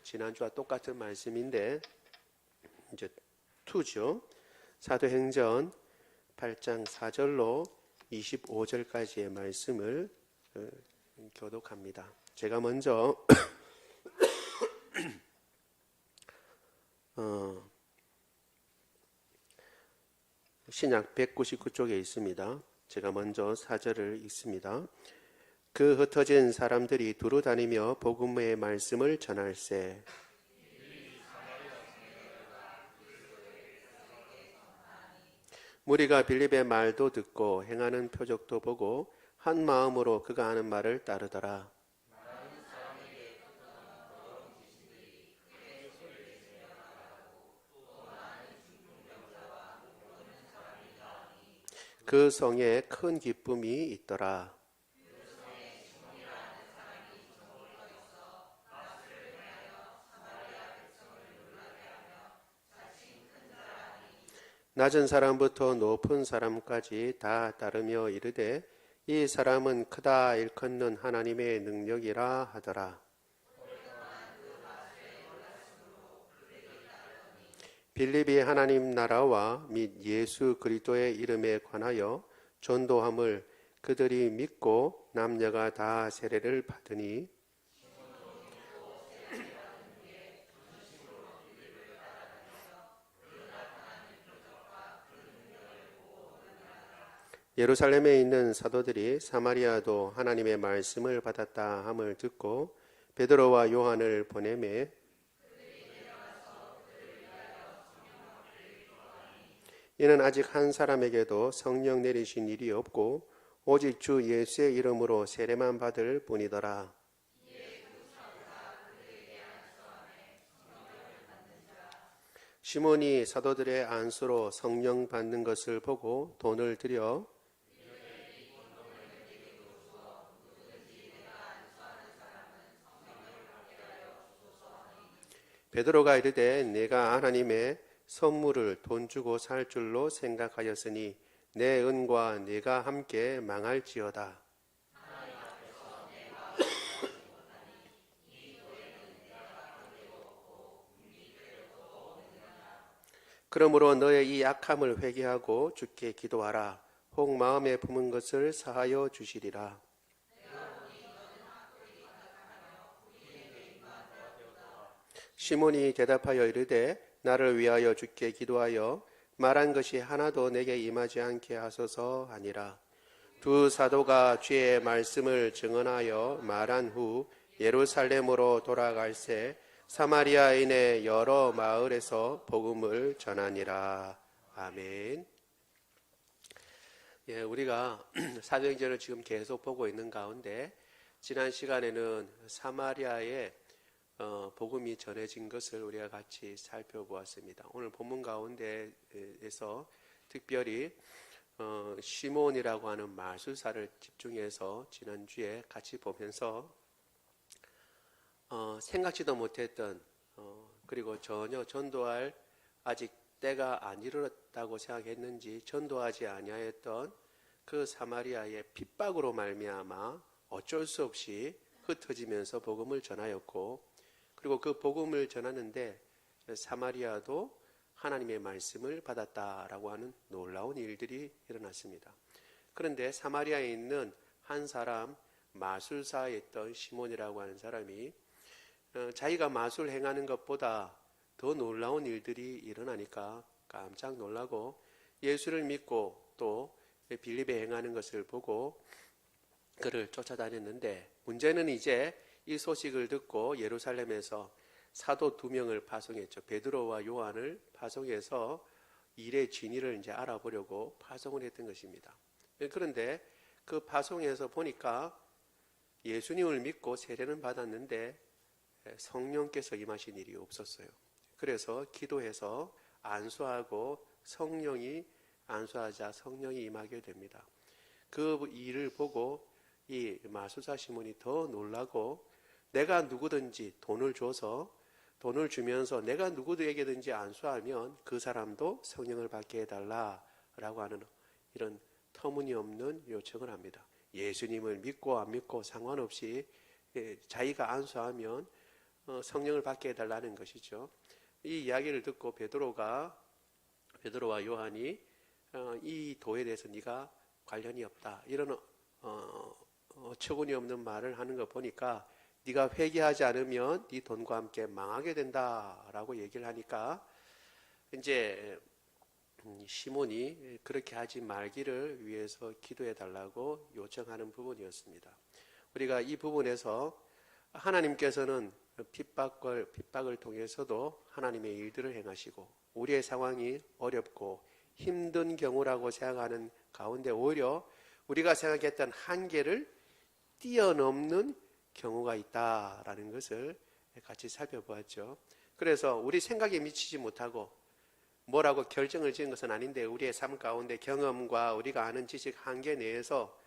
지난주와 똑같은 말씀인데 이제 2죠. 사도행전 8장 4절로 25절까지의 말씀을 교독합니다. 제가 먼저 신약 199쪽에 있습니다. 제가 먼저 4절을 읽습니다. 그 흩어진 사람들이 두루 다니며 복음의 말씀을 전할세. 무리가 빌립의 말도 듣고 행하는 표적도 보고 한 마음으로 그가 하는 말을 따르더라. 그 성에 큰 기쁨이 있더라. 낮은 사람부터 높은 사람까지 다 따르며 이르되 이 사람은 크다 일컫는 하나님의 능력이라 하더라. 빌립이 하나님 나라와 및 예수 그리스도의 이름에 관하여 전도함을 그들이 믿고 남녀가 다 세례를 받으니 예루살렘에 있는 사도들이 사마리아도 하나님의 말씀을 받았다 함을 듣고 베드로와 요한을 보내매 이는 아직 한 사람에게도 성령 내리신 일이 없고 오직 주 예수의 이름으로 세례만 받을 뿐이더라. 시몬이 사도들의 안수로 성령 받는 것을 보고 돈을 들여 베드로가 이르되 내가 하나님의 선물을 돈 주고 살 줄로 생각하였으니 내 은과 네가 함께 망할지어다. 그러므로 너의 이 약함을 회개하고 주께 기도하라. 혹 마음에 품은 것을 사하여 주시리라. 시몬이 대답하여 이르되 나를 위하여 주께 기도하여 말한 것이 하나도 내게 임하지 않게 하소서 하니라. 두 사도가 주의 말씀을 증언하여 말한 후 예루살렘으로 돌아갈새 사마리아인의 여러 마을에서 복음을 전하니라. 아멘. 우리가 사도행전을 지금 계속 보고 있는 가운데 지난 시간에는 사마리아에 복음이 전해진 것을 우리가 같이 살펴보았습니다. 오늘 본문 가운데에서 특별히 시몬이라고 하는 마술사를 집중해서 지난주에 같이 보면서 생각지도 못했던 그리고 전혀 전도할 아직 때가 안 이르렀다고 생각했는지 전도하지 아니하였던 그 사마리아의 핍박으로 말미암아 어쩔 수 없이 흩어지면서 복음을 전하였고 그리고 그 복음을 전하는데 사마리아도 하나님의 말씀을 받았다라고 하는 놀라운 일들이 일어났습니다. 그런데 사마리아에 있는 한 사람 마술사였던 시몬이라고 하는 사람이 자기가 마술 행하는 것보다 더 놀라운 일들이 일어나니까 깜짝 놀라고 예수를 믿고 또 빌립에 행하는 것을 보고 그를 쫓아다녔는데 문제는 이제 이 소식을 듣고 예루살렘에서 사도 2명을 파송했죠. 베드로와 요한을 파송해서 일의 진위를 이제 알아보려고 파송을 했던 것입니다. 그런데 그 파송에서 보니까 예수님을 믿고 세례는 받았는데 성령께서 임하신 일이 없었어요. 그래서 기도해서 안수하고 성령이 안수하자 성령이 임하게 됩니다. 그 일을 보고 이 마술사 시몬이 더 놀라고 내가 누구든지 돈을 주면서 내가 누구에게든지 안수하면 그 사람도 성령을 받게 해달라라고 하는 이런 터무니없는 요청을 합니다. 예수님을 믿고 안 믿고 상관없이 자기가 안수하면 성령을 받게 해달라는 것이죠. 이 이야기를 듣고 베드로와 요한이 이 도에 대해서 네가 관련이 없다, 이런 어처구니 없는 말을 하는 거 보니까 네가 회개하지 않으면 네 돈과 함께 망하게 된다라고 얘기를 하니까 이제 시몬이 그렇게 하지 말기를 위해서 기도해 달라고 요청하는 부분이었습니다. 우리가 이 부분에서 하나님께서는 핍박을 통해서도 하나님의 일들을 행하시고, 우리의 상황이 어렵고 힘든 경우라고 생각하는 가운데 오히려 우리가 생각했던 한계를 뛰어넘는 경우가 있다라는 것을 같이 살펴보았죠. 그래서 우리 생각에 미치지 못하고 뭐라고 결정을 지은 것은 아닌데, 우리의 삶 가운데 경험과 우리가 아는 지식 한계 내에서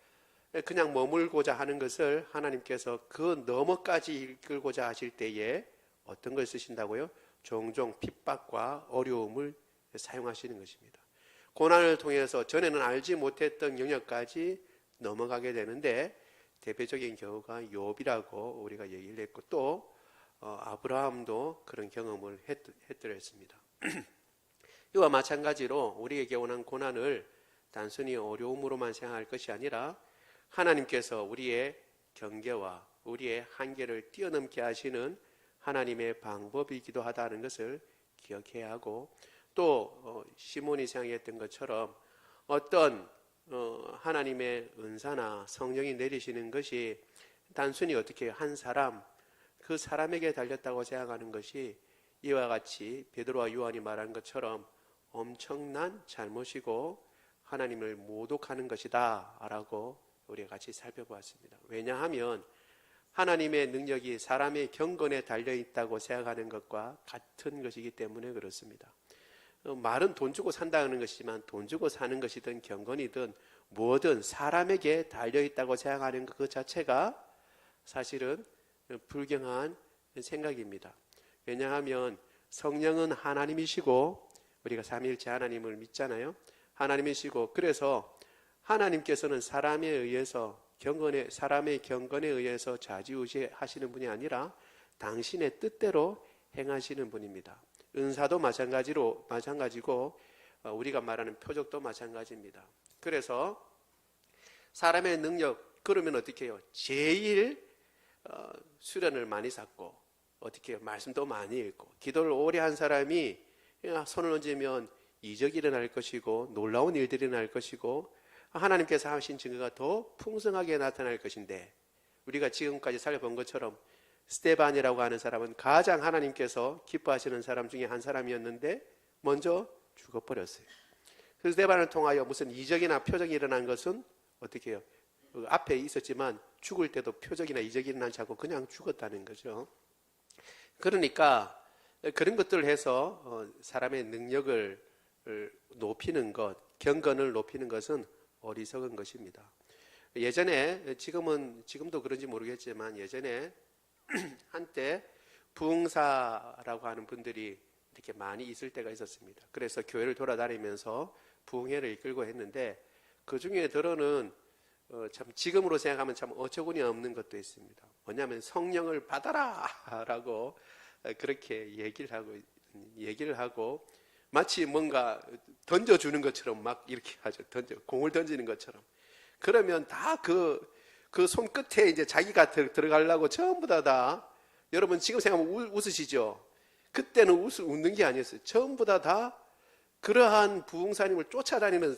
그냥 머물고자 하는 것을 하나님께서 그 너머까지 이끌고자 하실 때에 어떤 걸 쓰신다고요? 종종 핍박과 어려움을 사용하시는 것입니다. 고난을 통해서 전에는 알지 못했던 영역까지 넘어가게 되는데, 대표적인 경우가 욥이라고 우리가 얘기를 했고, 또 아브라함도 그런 경험을 했더랬습니다. 이와 마찬가지로 우리에게 오는 고난을 단순히 어려움으로만 생각할 것이 아니라 하나님께서 우리의 경계와 우리의 한계를 뛰어넘게 하시는 하나님의 방법이기도 하다는 것을 기억해야 하고, 또 시몬이 생각했던 것처럼 어떤 하나님의 은사나 성령이 내리시는 것이 단순히 어떻게 한 사람, 그 사람에게 달렸다고 생각하는 것이 이와 같이 베드로와 요한이 말한 것처럼 엄청난 잘못이고 하나님을 모독하는 것이다 라고 우리가 같이 살펴보았습니다. 왜냐하면 하나님의 능력이 사람의 경건에 달려있다고 생각하는 것과 같은 것이기 때문에 그렇습니다. 말은 돈 주고 산다는 것이지만 돈 주고 사는 것이든 경건이든 뭐든 사람에게 달려있다고 생각하는 그 자체가 사실은 불경한 생각입니다. 왜냐하면 성령은 하나님이시고 우리가 삼위일체 하나님을 믿잖아요. 하나님이시고, 그래서 하나님께서는 사람에 의해서 사람의 경건에 의해서 좌지우지 하시는 분이 아니라 당신의 뜻대로 행하시는 분입니다. 은사도 마찬가지고 우리가 말하는 표적도 마찬가지입니다. 그래서 사람의 능력, 그러면 어떻게 해요? 제일 수련을 많이 쌓고, 어떻게 해요? 말씀도 많이 읽고, 기도를 오래 한 사람이 손을 얹으면 이적이 일어날 것이고 놀라운 일들이 일어날 것이고 하나님께서 하신 증거가 더 풍성하게 나타날 것인데, 우리가 지금까지 살펴본 것처럼 스데반이라고 하는 사람은 가장 하나님께서 기뻐하시는 사람 중에 한 사람이었는데 먼저 죽어버렸어요. 그 스데반을 통하여 무슨 이적이나 표적이 일어난 것은 어떻게 해요? 그 앞에 있었지만 죽을 때도 표적이나 이적이 일어나지 않고 그냥 죽었다는 거죠. 그러니까 그런 것들을 해서 사람의 능력을 높이는 것, 경건을 높이는 것은 어리석은 것입니다. 예전에, 지금도 그런지 모르겠지만 예전에 한때 부흥사라고 하는 분들이 이렇게 많이 있을 때가 있었습니다. 그래서 교회를 돌아다니면서 부흥회를 이끌고 했는데, 그 중에 들어는 참 지금으로 생각하면 참 어처구니 없는 것도 있습니다. 뭐냐면 성령을 받아라 라고 그렇게 얘기를 하고 마치 뭔가 던져주는 것처럼 막 이렇게 하죠. 공을 던지는 것처럼. 그러면 다 그 손끝에 이제 자기가 들어가려고 전부 다 여러분 지금 생각하면 웃으시죠? 그때는 웃는 게 아니었어요. 전부 다 그러한 부흥사님을 쫓아다니는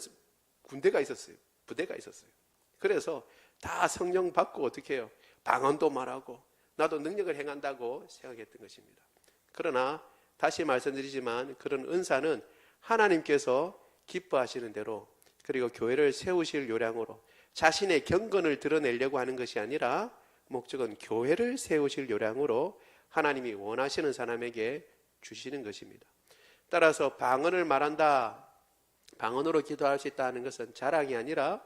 군대가 있었어요. 부대가 있었어요. 그래서 다 성령 받고 어떻게 해요? 방언도 말하고 나도 능력을 행한다고 생각했던 것입니다. 그러나 다시 말씀드리지만 그런 은사는 하나님께서 기뻐하시는 대로, 그리고 교회를 세우실 요량으로 자신의 경건을 드러내려고 하는 것이 아니라 목적은 교회를 세우실 요량으로 하나님이 원하시는 사람에게 주시는 것입니다. 따라서 방언을 말한다, 방언으로 기도할 수 있다는 것은 자랑이 아니라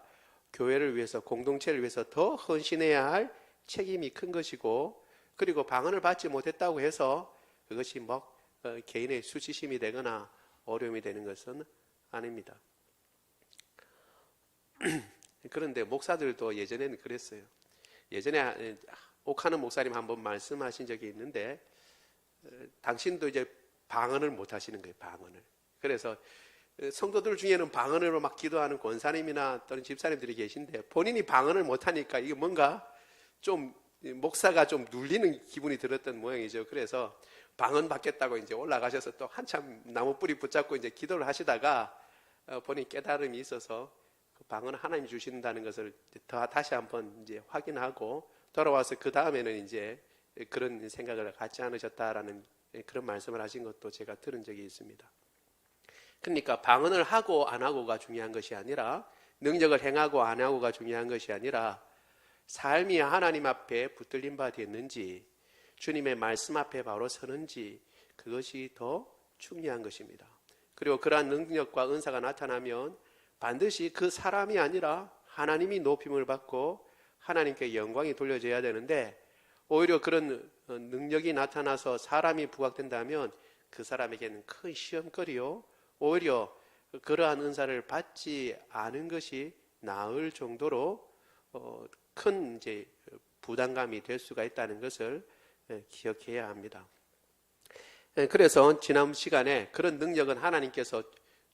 교회를 위해서, 공동체를 위해서 더 헌신해야 할 책임이 큰 것이고, 그리고 방언을 받지 못했다고 해서 그것이 개인의 수치심이 되거나 어려움이 되는 것은 아닙니다. 그런데 목사들도 예전에는 그랬어요. 예전에 옥하는 목사님 한번 말씀하신 적이 있는데, 당신도 이제 방언을 못 하시는 거예요. 방언을. 그래서 성도들 중에는 방언으로 막 기도하는 권사님이나 또는 집사님들이 계신데 본인이 방언을 못 하니까 이게 뭔가 좀 목사가 좀 눌리는 기분이 들었던 모양이죠. 그래서 방언 받겠다고 이제 올라가셔서 또 한참 나무 뿌리 붙잡고 이제 기도를 하시다가 본인 깨달음이 있어서 그 방언 하나님 주신다는 것을 다시 한번 이제 확인하고 돌아와서 그 다음에는 이제 그런 생각을 갖지 않으셨다라는 그런 말씀을 하신 것도 제가 들은 적이 있습니다. 그러니까 방언을 하고 안 하고가 중요한 것이 아니라, 능력을 행하고 안 하고가 중요한 것이 아니라, 삶이 하나님 앞에 붙들림 바 됐는지, 주님의 말씀 앞에 바로 서는지, 그것이 더 중요한 것입니다. 그리고 그러한 능력과 은사가 나타나면 반드시 그 사람이 아니라 하나님이 높임을 받고 하나님께 영광이 돌려져야 되는데, 오히려 그런 능력이 나타나서 사람이 부각된다면 그 사람에게는 큰 시험거리요, 오히려 그러한 은사를 받지 않은 것이 나을 정도로 큰 이제 부담감이 될 수가 있다는 것을 기억해야 합니다. 그래서 지난 시간에 그런 능력은 하나님께서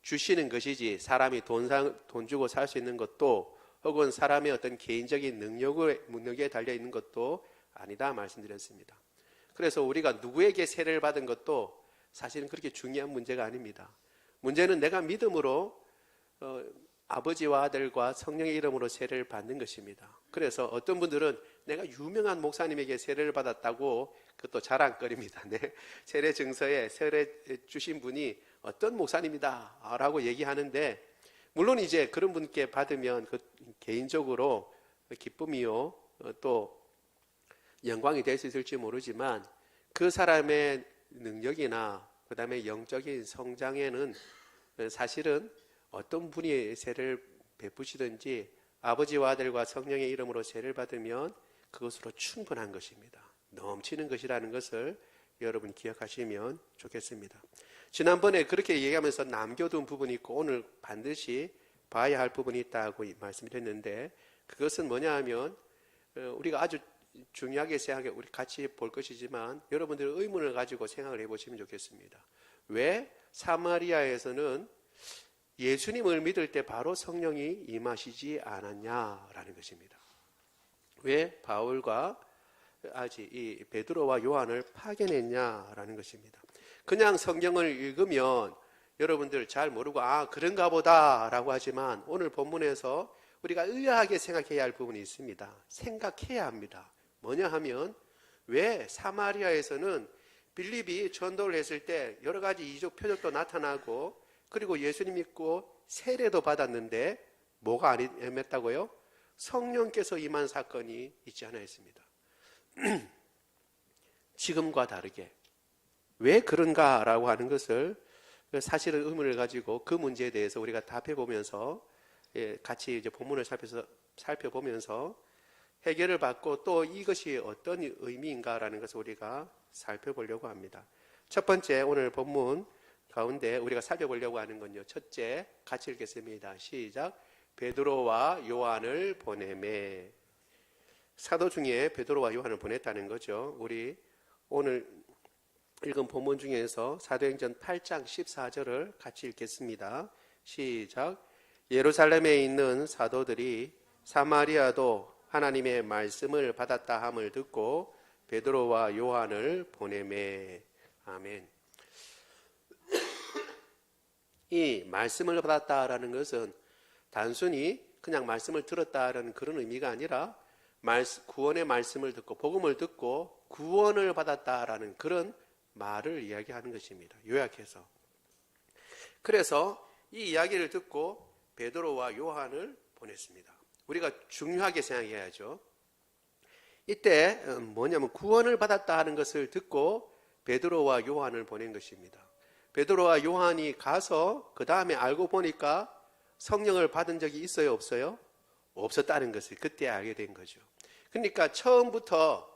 주시는 것이지, 사람이 돈 주고 살 수 있는 것도 혹은 사람의 어떤 개인적인 능력에 달려 있는 것도 아니다 말씀드렸습니다. 그래서 우리가 누구에게 세례를 받은 것도 사실은 그렇게 중요한 문제가 아닙니다. 문제는 내가 믿음으로 아버지와 아들과 성령의 이름으로 세례를 받는 것입니다. 그래서 어떤 분들은 내가 유명한 목사님에게 세례를 받았다고 그것도 자랑거리입니다. 네. 세례 증서에 세례 주신 분이 어떤 목사님이다 라고 얘기하는데, 물론 이제 그런 분께 받으면 그 개인적으로 기쁨이요 또 영광이 될 수 있을지 모르지만, 그 사람의 능력이나 그 다음에 영적인 성장에는 사실은 어떤 분이 세례를 베푸시든지 아버지와 아들과 성령의 이름으로 세례를 받으면 그것으로 충분한 것입니다. 넘치는 것이라는 것을 여러분 기억하시면 좋겠습니다. 지난번에 그렇게 얘기하면서 남겨둔 부분이 있고 오늘 반드시 봐야 할 부분이 있다고 말씀드렸는데, 그것은 뭐냐 하면 우리가 아주 중요하게 생각해 우리 같이 볼 것이지만 여러분들의 의문을 가지고 생각을 해보시면 좋겠습니다. 왜 사마리아에서는 예수님을 믿을 때 바로 성령이 임하시지 않았냐라는 것입니다. 왜 바울과 이 베드로와 요한을 파견했냐라는 것입니다. 그냥 성경을 읽으면 여러분들 잘 모르고 그런가 보다라고 하지만, 오늘 본문에서 우리가 의아하게 생각해야 할 부분이 있습니다. 생각해야 합니다. 뭐냐 하면, 왜 사마리아에서는 빌립이 전도를 했을 때 여러 가지 이적 표적도 나타나고 그리고 예수님 믿고 세례도 받았는데 뭐가 안 임했다고요? 성령께서 임한 사건이 있지 않아 있습니다. 지금과 다르게 왜 그런가라고 하는 것을 사실은 의문을 가지고 그 문제에 대해서 우리가 답해보면서 같이 이제 본문을 살펴보면서 해결을 받고 또 이것이 어떤 의미인가라는 것을 우리가 살펴보려고 합니다. 첫 번째, 오늘 본문 가운데 우리가 살펴보려고 하는 건요, 첫째, 같이 읽겠습니다. 시작. 베드로와 요한을 보내매. 사도 중에 베드로와 요한을 보냈다는 거죠. 우리 오늘 읽은 본문 중에서 사도행전 8장 14절을 같이 읽겠습니다. 시작. 예루살렘에 있는 사도들이 사마리아도 하나님의 말씀을 받았다 함을 듣고 베드로와 요한을 보내매. 아멘. 이 말씀을 받았다라는 것은 단순히 그냥 말씀을 들었다라는 그런 의미가 아니라 구원의 말씀을 듣고 복음을 듣고 구원을 받았다라는 그런 말을 이야기하는 것입니다. 요약해서. 그래서 이 이야기를 듣고 베드로와 요한을 보냈습니다. 우리가 중요하게 생각해야죠. 이때 뭐냐면 구원을 받았다 하는 것을 듣고 베드로와 요한을 보낸 것입니다. 베드로와 요한이 가서 그 다음에 알고 보니까 성령을 받은 적이 있어요, 없어요? 없었다는 것을 그때 알게 된 거죠. 그러니까 처음부터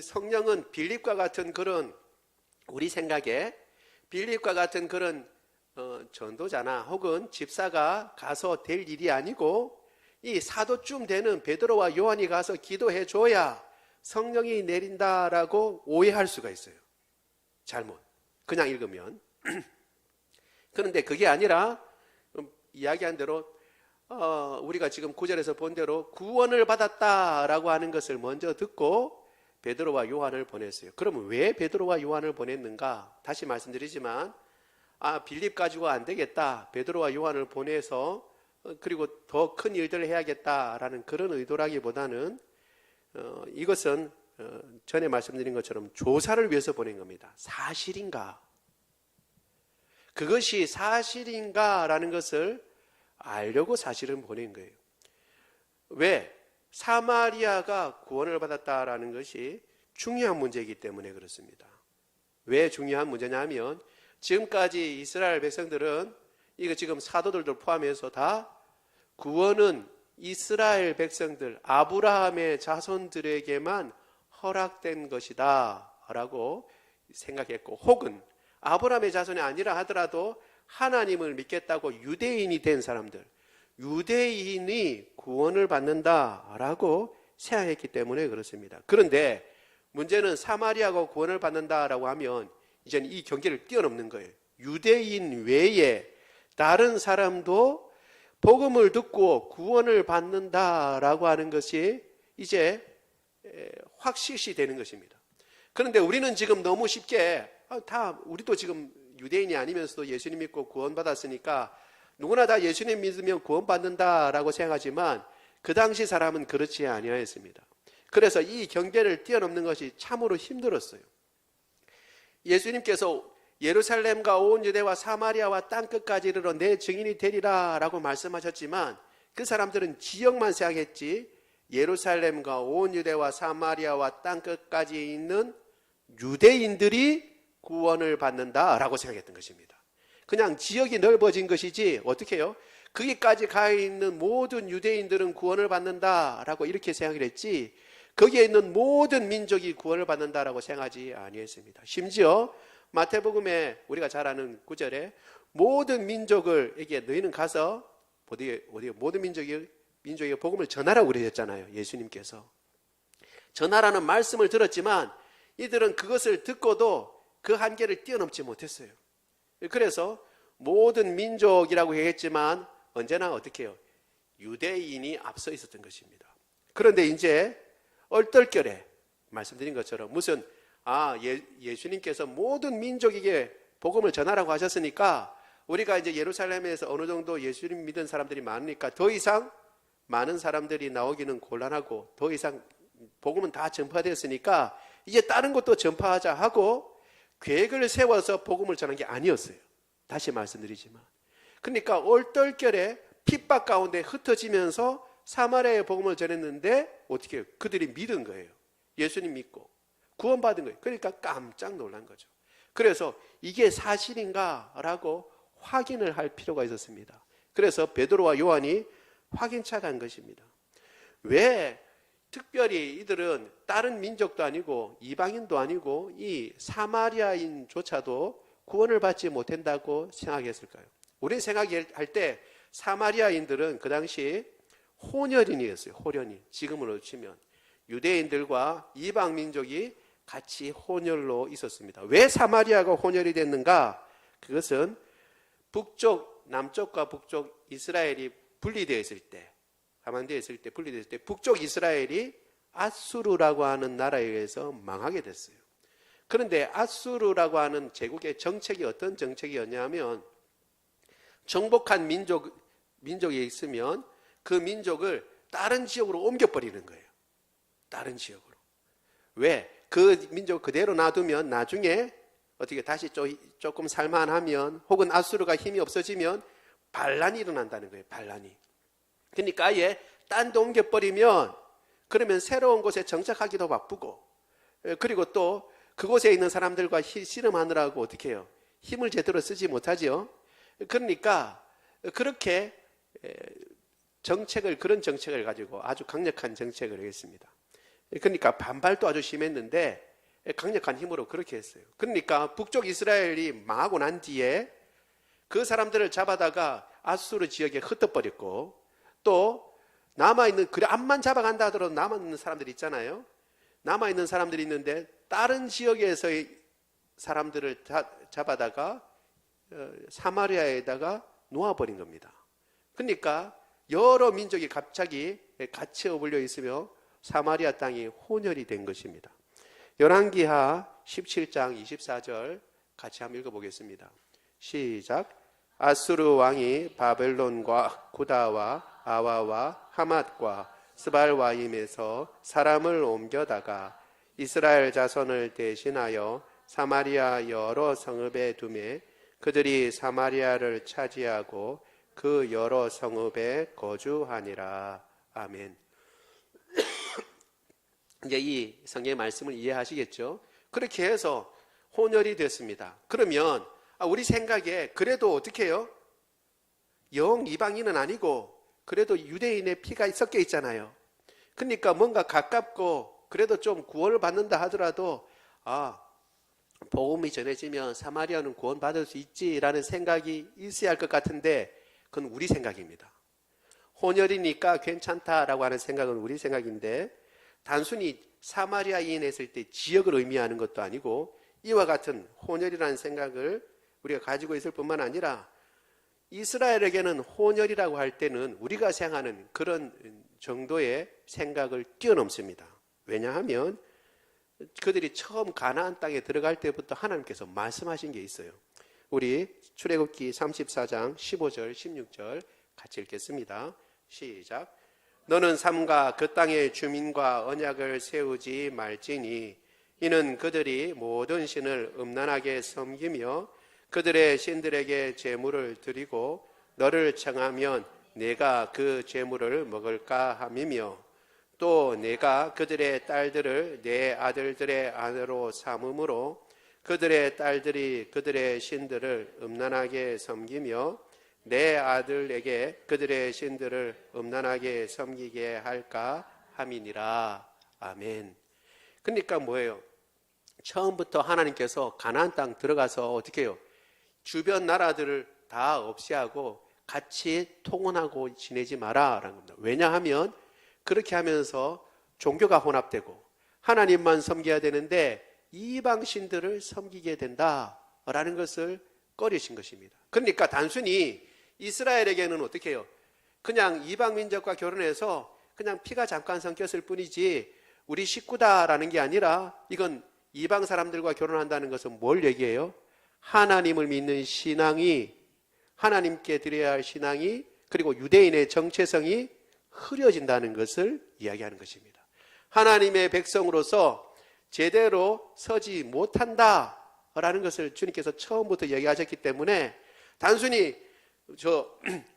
성령은 빌립과 같은 그런, 우리 생각에 빌립과 같은 그런 전도자나 혹은 집사가 가서 될 일이 아니고, 이 사도쯤 되는 베드로와 요한이 가서 기도해 줘야 성령이 내린다라고 오해할 수가 있어요. 잘못. 그냥 읽으면. 그런데 그게 아니라 이야기한 대로 우리가 지금 9절에서 본 대로 구원을 받았다라고 하는 것을 먼저 듣고 베드로와 요한을 보냈어요. 그러면 왜 베드로와 요한을 보냈는가? 다시 말씀드리지만 빌립 가지고 안 되겠다. 베드로와 요한을 보내서 그리고 더 큰 일들을 해야겠다라는 그런 의도라기보다는 이것은 전에 말씀드린 것처럼 조사를 위해서 보낸 겁니다. 사실인가? 그것이 사실인가라는 것을 알려고 사실은 보낸 거예요. 왜? 사마리아가 구원을 받았다라는 것이 중요한 문제이기 때문에 그렇습니다. 왜 중요한 문제냐면 지금까지 이스라엘 백성들은 이거 지금 사도들도 포함해서 다 구원은 이스라엘 백성들, 아브라함의 자손들에게만 허락된 것이다 라고 생각했고, 혹은 아브라함의 자손이 아니라 하더라도 하나님을 믿겠다고 유대인이 된 사람들, 유대인이 구원을 받는다라고 생각했기 때문에 그렇습니다. 그런데 문제는 사마리아가 구원을 받는다라고 하면 이제는 이 경계를 뛰어넘는 거예요. 유대인 외에 다른 사람도 복음을 듣고 구원을 받는다라고 하는 것이 이제 확실시 되는 것입니다. 그런데 우리는 지금 너무 쉽게 우리도 지금 유대인이 아니면서도 예수님 믿고 구원받았으니까 누구나 다 예수님 믿으면 구원받는다라고 생각하지만 그 당시 사람은 그렇지 아니하였습니다. 그래서 이 경계를 뛰어넘는 것이 참으로 힘들었어요. 예수님께서 예루살렘과 온 유대와 사마리아와 땅끝까지 이르러 내 증인이 되리라 라고 말씀하셨지만 그 사람들은 지역만 생각했지 예루살렘과 온 유대와 사마리아와 땅끝까지 있는 유대인들이 구원을 받는다라고 생각했던 것입니다. 그냥 지역이 넓어진 것이지 어떻게 해요? 거기까지 가 있는 모든 유대인들은 구원을 받는다라고 이렇게 생각을 했지 거기에 있는 모든 민족이 구원을 받는다라고 생각하지 아니했습니다. 심지어 마태복음에 우리가 잘 아는 9절에 모든 민족에게 너희는 가서 모든 민족에게 복음을 전하라고 그러셨잖아요. 예수님께서 전하라는 말씀을 들었지만 이들은 그것을 듣고도 그 한계를 뛰어넘지 못했어요. 그래서 모든 민족이라고 얘기했지만 언제나 어떻게 해요? 유대인이 앞서 있었던 것입니다. 그런데 이제 얼떨결에 말씀드린 것처럼 무슨 예수님께서 모든 민족에게 복음을 전하라고 하셨으니까 우리가 이제 예루살렘에서 어느 정도 예수님 믿은 사람들이 많으니까 더 이상 많은 사람들이 나오기는 곤란하고 더 이상 복음은 다 전파되었으니까 이제 다른 것도 전파하자 하고 계획을 세워서 복음을 전한 게 아니었어요. 다시 말씀드리지만 그러니까 얼떨결에 핍박 가운데 흩어지면서 사마리아의 복음을 전했는데 어떻게 해요? 그들이 믿은 거예요. 예수님 믿고 구원받은 거예요. 그러니까 깜짝 놀란 거죠. 그래서 이게 사실인가 라고 확인을 할 필요가 있었습니다. 그래서 베드로와 요한이 확인차 간 것입니다. 왜 특별히 이들은 다른 민족도 아니고 이방인도 아니고 이 사마리아인조차도 구원을 받지 못한다고 생각했을까요? 우리 생각할 때 사마리아인들은 그 당시 혼혈인이었어요. 혼혈인. 지금으로 치면 유대인들과 이방 민족이 같이 혼혈로 있었습니다. 왜 사마리아가 혼혈이 됐는가? 그것은 남쪽과 북쪽 이스라엘이 분리되어 있을 때, 가만되어 있을 때, 분리되어 있을 때 북쪽 이스라엘이 아수르라고 하는 나라에 의해서 망하게 됐어요. 그런데 아수르라고 하는 제국의 정책이 어떤 정책이었냐면 정복한 민족이 있으면 그 민족을 다른 지역으로 옮겨버리는 거예요. 다른 지역으로. 왜? 그 민족 그대로 놔두면 나중에 어떻게 다시 조금 살만하면 혹은 아수르가 힘이 없어지면 반란이 일어난다는 거예요. 반란이. 그러니까 아예 딴 데 옮겨버리면 그러면 새로운 곳에 정착하기도 바쁘고 그리고 또 그곳에 있는 사람들과 씨름하느라고 어떻게 해요? 힘을 제대로 쓰지 못하죠. 그러니까 그렇게 그런 정책을 가지고 아주 강력한 정책을 하겠습니다. 그러니까 반발도 아주 심했는데 강력한 힘으로 그렇게 했어요. 그러니까 북쪽 이스라엘이 망하고 난 뒤에 그 사람들을 잡아다가 아수르 지역에 흩어버렸고 또 남아있는 암만 잡아간다 하더라도 남아있는 사람들이 있잖아요. 남아있는 사람들이 있는데 다른 지역에서의 사람들을 잡아다가 사마리아에다가 놓아버린 겁니다. 그러니까 여러 민족이 갑자기 같이 어울려 있으며 사마리아 땅이 혼혈이 된 것입니다. 열왕기하 17장 24절 같이 한번 읽어보겠습니다. 시작. 아수르 왕이 바벨론과 구다와 아와와 하맛과 스발와임에서 사람을 옮겨다가 이스라엘 자손을 대신하여 사마리아 여러 성읍에 두매 그들이 사마리아를 차지하고 그 여러 성읍에 거주하니라. 아멘. 이제 이 성경의 말씀을 이해하시겠죠? 그렇게 해서 혼혈이 됐습니다. 그러면 우리 생각에 그래도 어떻게 해요? 영 이방인은 아니고 그래도 유대인의 피가 섞여 있잖아요. 그러니까 뭔가 가깝고 그래도 좀 구원을 받는다 하더라도 복음이 전해지면 사마리아는 구원받을 수 있지라는 생각이 있어야 할 것 같은데 그건 우리 생각입니다. 혼혈이니까 괜찮다라고 하는 생각은 우리 생각인데 단순히 사마리아인 했을 때 지역을 의미하는 것도 아니고 이와 같은 혼혈이라는 생각을 우리가 가지고 있을 뿐만 아니라 이스라엘에게는 혼혈이라고 할 때는 우리가 생각하는 그런 정도의 생각을 뛰어넘습니다. 왜냐하면 그들이 처음 가나안 땅에 들어갈 때부터 하나님께서 말씀하신 게 있어요. 우리 출애굽기 34장 15절 16절 같이 읽겠습니다. 시작. 너는 삼가 그 땅의 주민과 언약을 세우지 말지니 이는 그들이 모든 신을 음란하게 섬기며 그들의 신들에게 제물을 드리고 너를 청하면 내가 그 제물을 먹을까 함이며 또 내가 그들의 딸들을 내 아들들의 아내로 삼음으로 그들의 딸들이 그들의 신들을 음란하게 섬기며 내 아들에게 그들의 신들을 음란하게 섬기게 할까 함이니라. 아멘. 그러니까 뭐예요? 처음부터 하나님께서 가나안 땅 들어가서 어떻게 해요? 주변 나라들을 다 없애하고 같이 통혼하고 지내지 마라라는 겁니다. 왜냐하면 그렇게 하면서 종교가 혼합되고 하나님만 섬겨야 되는데 이방 신들을 섬기게 된다라는 것을 꺼리신 것입니다. 그러니까 단순히 이스라엘에게는 어떻게 해요? 그냥 이방 민족과 결혼해서 그냥 피가 잠깐 섞였을 뿐이지 우리 식구다라는 게 아니라 이건 이방 사람들과 결혼한다는 것은 뭘 얘기해요? 하나님을 믿는 신앙이 하나님께 드려야 할 신앙이 그리고 유대인의 정체성이 흐려진다는 것을 이야기하는 것입니다. 하나님의 백성으로서 제대로 서지 못한다라는 것을 주님께서 처음부터 얘기하셨기 때문에 단순히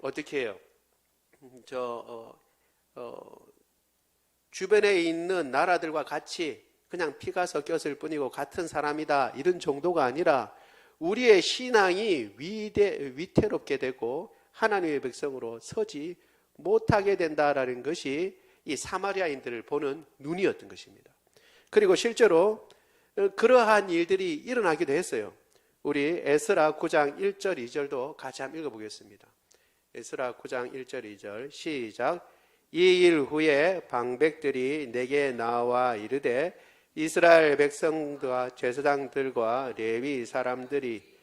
어떻게 해요? 주변에 있는 나라들과 같이 그냥 피가 섞였을 뿐이고 같은 사람이다 이런 정도가 아니라 우리의 신앙이 위태롭게 되고 하나님의 백성으로 서지 못하게 된다라는 것이 이 사마리아인들을 보는 눈이었던 것입니다. 그리고 실제로 그러한 일들이 일어나기도 했어요. 우리 에스라 9장 1절 2절도 같이 한번 읽어보겠습니다. 에스라 9장 1절 2절 시작. 이 일 후에 방백들이 내게 나와 이르되 이스라엘 백성과 제사장들과 레위 사람들이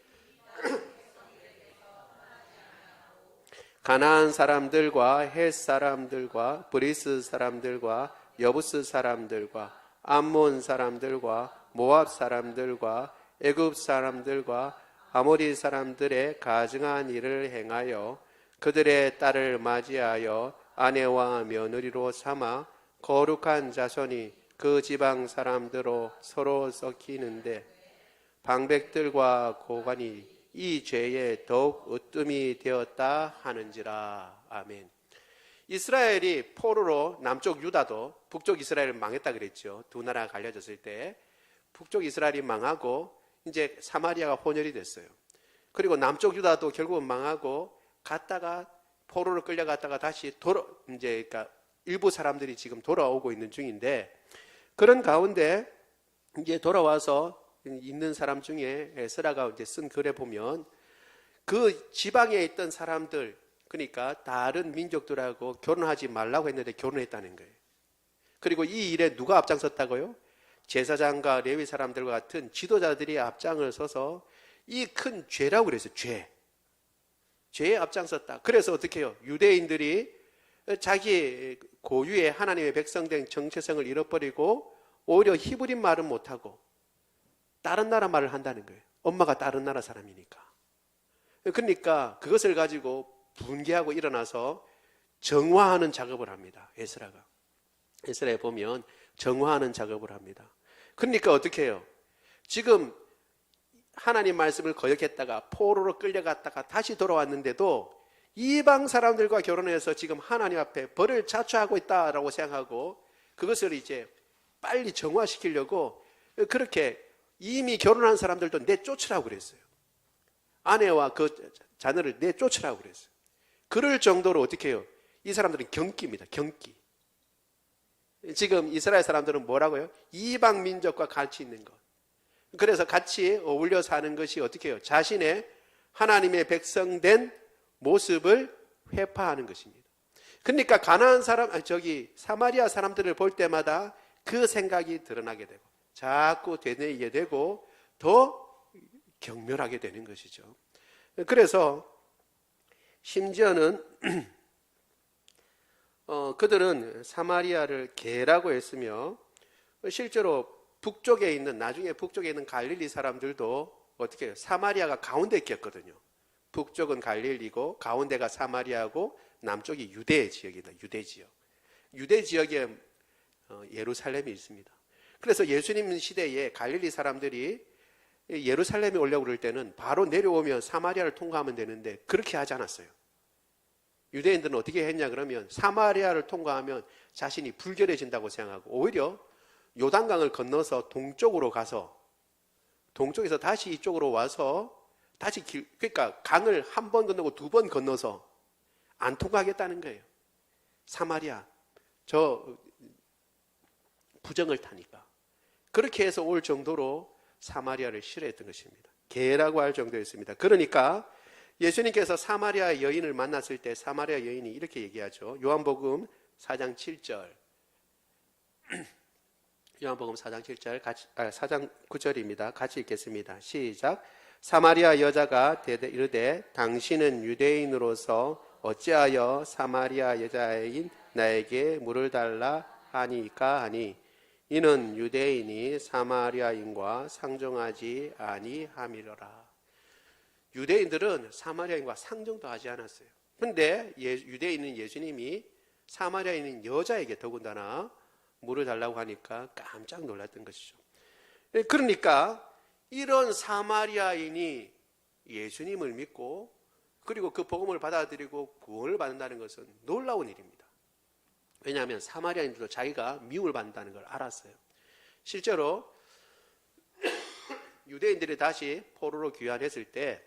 가나안 사람들과 헷 사람들과 브리스 사람들과 여부스 사람들과 암몬 사람들과 모압 사람들과 애굽 사람들과 아모리 사람들의 가증한 일을 행하여 그들의 딸을 맞이하여 아내와 며느리로 삼아 거룩한 자손이 그 지방 사람들로 서로 섞이는데 방백들과 고관이 이 죄에 더욱 으뜸이 되었다 하는지라. 아멘. 이스라엘이 포로로 남쪽 유다도 북쪽 이스라엘을 망했다 그랬죠. 두 나라가 갈려졌을 때 북쪽 이스라엘이 망하고 이제 사마리아가 혼혈이 됐어요. 그리고 남쪽 유다도 결국은 망하고 갔다가 포로로 끌려갔다가 다시 그러니까 일부 사람들이 지금 돌아오고 있는 중인데 그런 가운데 이제 돌아와서 있는 사람 중에 에스라가 이제 쓴 글에 보면 그 지방에 있던 사람들 그러니까 다른 민족들하고 결혼하지 말라고 했는데 결혼했다는 거예요. 그리고 이 일에 누가 앞장섰다고요? 제사장과 레위 사람들과 같은 지도자들이 앞장을 서서 이 큰 죄라고 그랬어요. 죄에 앞장섰다. 그래서 어떻게 해요? 유대인들이 자기 고유의 하나님의 백성된 정체성을 잃어버리고 오히려 히브리 말은 못하고 다른 나라 말을 한다는 거예요. 엄마가 다른 나라 사람이니까. 그러니까 그것을 가지고 분개하고 일어나서 정화하는 작업을 합니다. 에스라가. 에스라에 보면 정화하는 작업을 합니다. 그러니까 어떻게 해요? 지금 하나님 말씀을 거역했다가 포로로 끌려갔다가 다시 돌아왔는데도 이방 사람들과 결혼해서 지금 하나님 앞에 벌을 자초하고 있다라고 생각하고 그것을 이제 빨리 정화시키려고 그렇게 이미 결혼한 사람들도 내쫓으라고 그랬어요. 아내와 그 자녀를 내쫓으라고 그랬어요. 그럴 정도로 어떻게 해요? 이 사람들은 경기입니다. 경기. 지금 이스라엘 사람들은 뭐라고요? 이방 민족과 같이 있는 것. 그래서 같이 어울려 사는 것이 어떻게 해요? 자신의 하나님의 백성된 모습을 회파하는 것입니다. 그러니까 가나안 사람, 사마리아 사람들을 볼 때마다 그 생각이 드러나게 되고 자꾸 되뇌이게 되고 더 경멸하게 되는 것이죠. 그래서 심지어는 그들은 사마리아를 개라고 했으며 실제로 북쪽에 있는 나중에 북쪽에 있는 갈릴리 사람들도 어떻게 해요? 사마리아가 가운데 있겠거든요. 북쪽은 갈릴리고 가운데가 사마리아고 남쪽이 유대 지역이다. 유대 지역. 유대 지역에 예루살렘이 있습니다. 그래서 예수님 시대에 갈릴리 사람들이 예루살렘에 오려고 그럴 때는 바로 내려오면 사마리아를 통과하면 되는데 그렇게 하지 않았어요. 유대인들은 어떻게 했냐 그러면 사마리아를 통과하면 자신이 불결해진다고 생각하고 오히려 요단강을 건너서 동쪽으로 가서 동쪽에서 다시 이쪽으로 와서 다시 그러니까 강을 한 번 건너고 두 번 건너서 안 통과하겠다는 거예요. 사마리아 저 부정을 타니까 그렇게 해서 올 정도로 사마리아를 싫어했던 것입니다. 개라고 할 정도였습니다. 그러니까 예수님께서 사마리아 여인을 만났을 때 사마리아 여인이 이렇게 얘기하죠. 요한복음 4장 7절 요한복음 4장 7절 4장 9절입니다. 같이 읽겠습니다. 시작. 사마리아 여자가 이르되 당신은 유대인으로서 어찌하여 사마리아 여자인 나에게 물을 달라 하니까 하니 이는 유대인이 사마리아인과 상종하지 아니함이로라. 유대인들은 사마리아인과 상종도 하지 않았어요. 그런데 유대인은 예수님이 사마리아인인 여자에게 더군다나 물을 달라고 하니까 깜짝 놀랐던 것이죠. 그러니까 이런 사마리아인이 예수님을 믿고 그리고 그 복음을 받아들이고 구원을 받는다는 것은 놀라운 일입니다. 왜냐하면 사마리아인들도 자기가 미움을 받는다는 걸 알았어요. 실제로 유대인들이 다시 포로로 귀환했을 때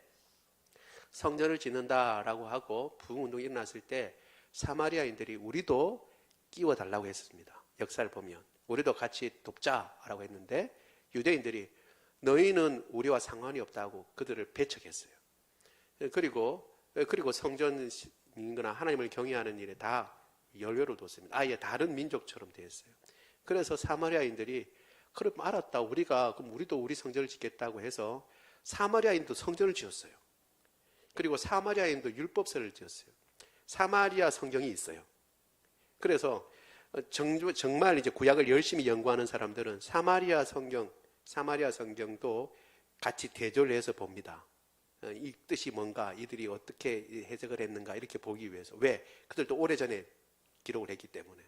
성전을 짓는다라고 하고 부흥운동이 일어났을 때 사마리아인들이 우리도 끼워달라고 했습니다. 역사를 보면 우리도 같이 돕자라고 했는데 유대인들이 너희는 우리와 상관이 없다고 그들을 배척했어요. 그리고 성전이거나 하나님을 경외하는 일에 다 연료를 뒀습니다. 아예 다른 민족처럼 되었어요. 그래서 사마리아인들이 그럼 알았다. 그럼 우리도 우리 성전을 짓겠다고 해서 사마리아인도 성전을 지었어요. 그리고 사마리아인도 율법서를 지었어요. 사마리아 성경이 있어요. 그래서 정말 이제 구약을 열심히 연구하는 사람들은 사마리아 성경도 같이 대조를 해서 봅니다. 이 뜻이 뭔가, 이들이 어떻게 해석을 했는가 이렇게 보기 위해서. 왜? 그들도 오래전에 기록을 했기 때문에.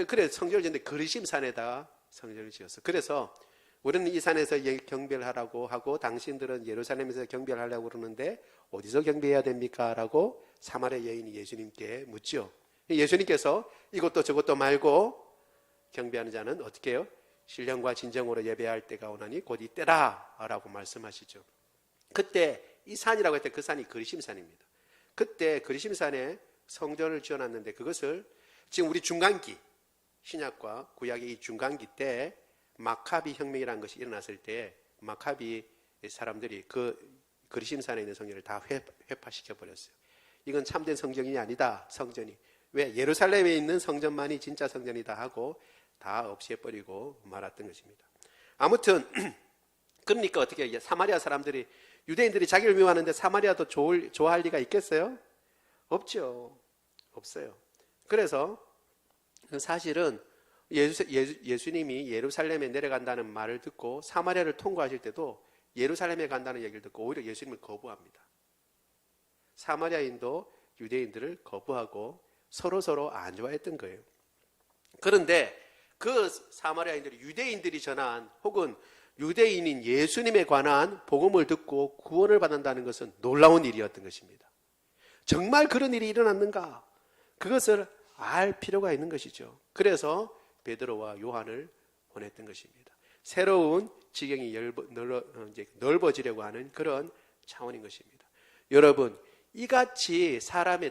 그래서 성전을 짓는데 그리심산에다가 성전을 지었어. 그래서 우리는 이 산에서 경배를 하라고 하고 당신들은 예루살렘에서 경배를 하려고 그러는데 어디서 경배해야 됩니까? 라고 사마리아 여인이 예수님께 묻죠. 예수님께서 이것도 저것도 말고 경배하는 자는 어떻게 해요? 신령과 진정으로 예배할 때가 오나니 곧 이때라 라고 말씀하시죠. 그때 이 산이라고 할 때 그 산이 그리심산입니다. 그때 그리심산에 성전을 지어놨는데 그것을 지금 우리 중간기 신약과 구약의 이 중간기 때 마카비 혁명이라는 것이 일어났을 때 마카비 사람들이 그 그리심산에 있는 성전을 다 회파시켜 버렸어요. 이건 참된 성전이 아니다. 성전이 왜 예루살렘에 있는 성전만이 진짜 성전이다 하고 다 없애버리고 말았던 것입니다. 아무튼 그러니까 어떻게 사마리아 사람들이 유대인들이 자기를 미워하는데 사마리아도 좋아할 리가 있겠어요? 없죠. 없어요. 그래서 사실은 예수님이 예루살렘에 내려간다는 말을 듣고 사마리아를 통과하실 때도 예루살렘에 간다는 얘기를 듣고 오히려 예수님을 거부합니다. 사마리아인도 유대인들을 거부하고 서로 안 좋아했던 거예요. 그런데 그 사마리아인들이 유대인들이 전한 혹은 유대인인 예수님에 관한 복음을 듣고 구원을 받는다는 것은 놀라운 일이었던 것입니다. 정말 그런 일이 일어났는가? 그것을 알 필요가 있는 것이죠. 그래서 베드로와 요한을 보냈던 것입니다. 새로운 지경이 넓어지려고 하는 그런 차원인 것입니다. 여러분, 이같이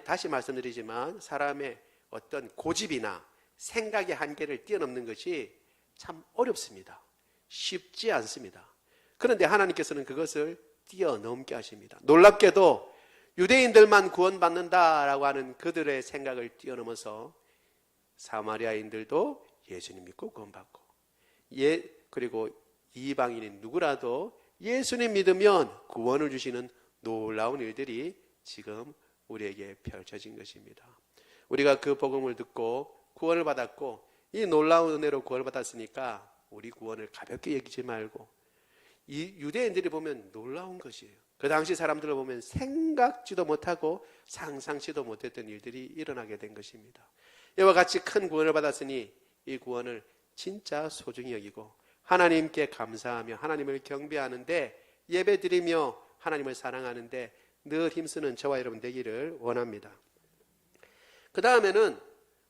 다시 말씀드리지만 사람의 어떤 고집이나 생각의 한계를 뛰어넘는 것이 참 어렵습니다. 쉽지 않습니다. 그런데 하나님께서는 그것을 뛰어넘게 하십니다. 놀랍게도 유대인들만 구원받는다라고 하는 그들의 생각을 뛰어넘어서 사마리아인들도 예수님 믿고 구원받고, 그리고 이방인인 누구라도 예수님 믿으면 구원을 주시는 놀라운 일들이 지금 우리에게 펼쳐진 것입니다. 우리가 그 복음을 듣고 구원을 받았고 이 놀라운 은혜로 구원을 받았으니까 우리 구원을 가볍게 여기지 말고, 이 유대인들이 보면 놀라운 것이에요. 그 당시 사람들을 보면 생각지도 못하고 상상치도 못했던 일들이 일어나게 된 것입니다. 이와 같이 큰 구원을 받았으니 이 구원을 진짜 소중히 여기고 하나님께 감사하며 하나님을 경배하는데, 예배드리며 하나님을 사랑하는데 늘 힘쓰는 저와 여러분 되기를 원합니다. 그 다음에는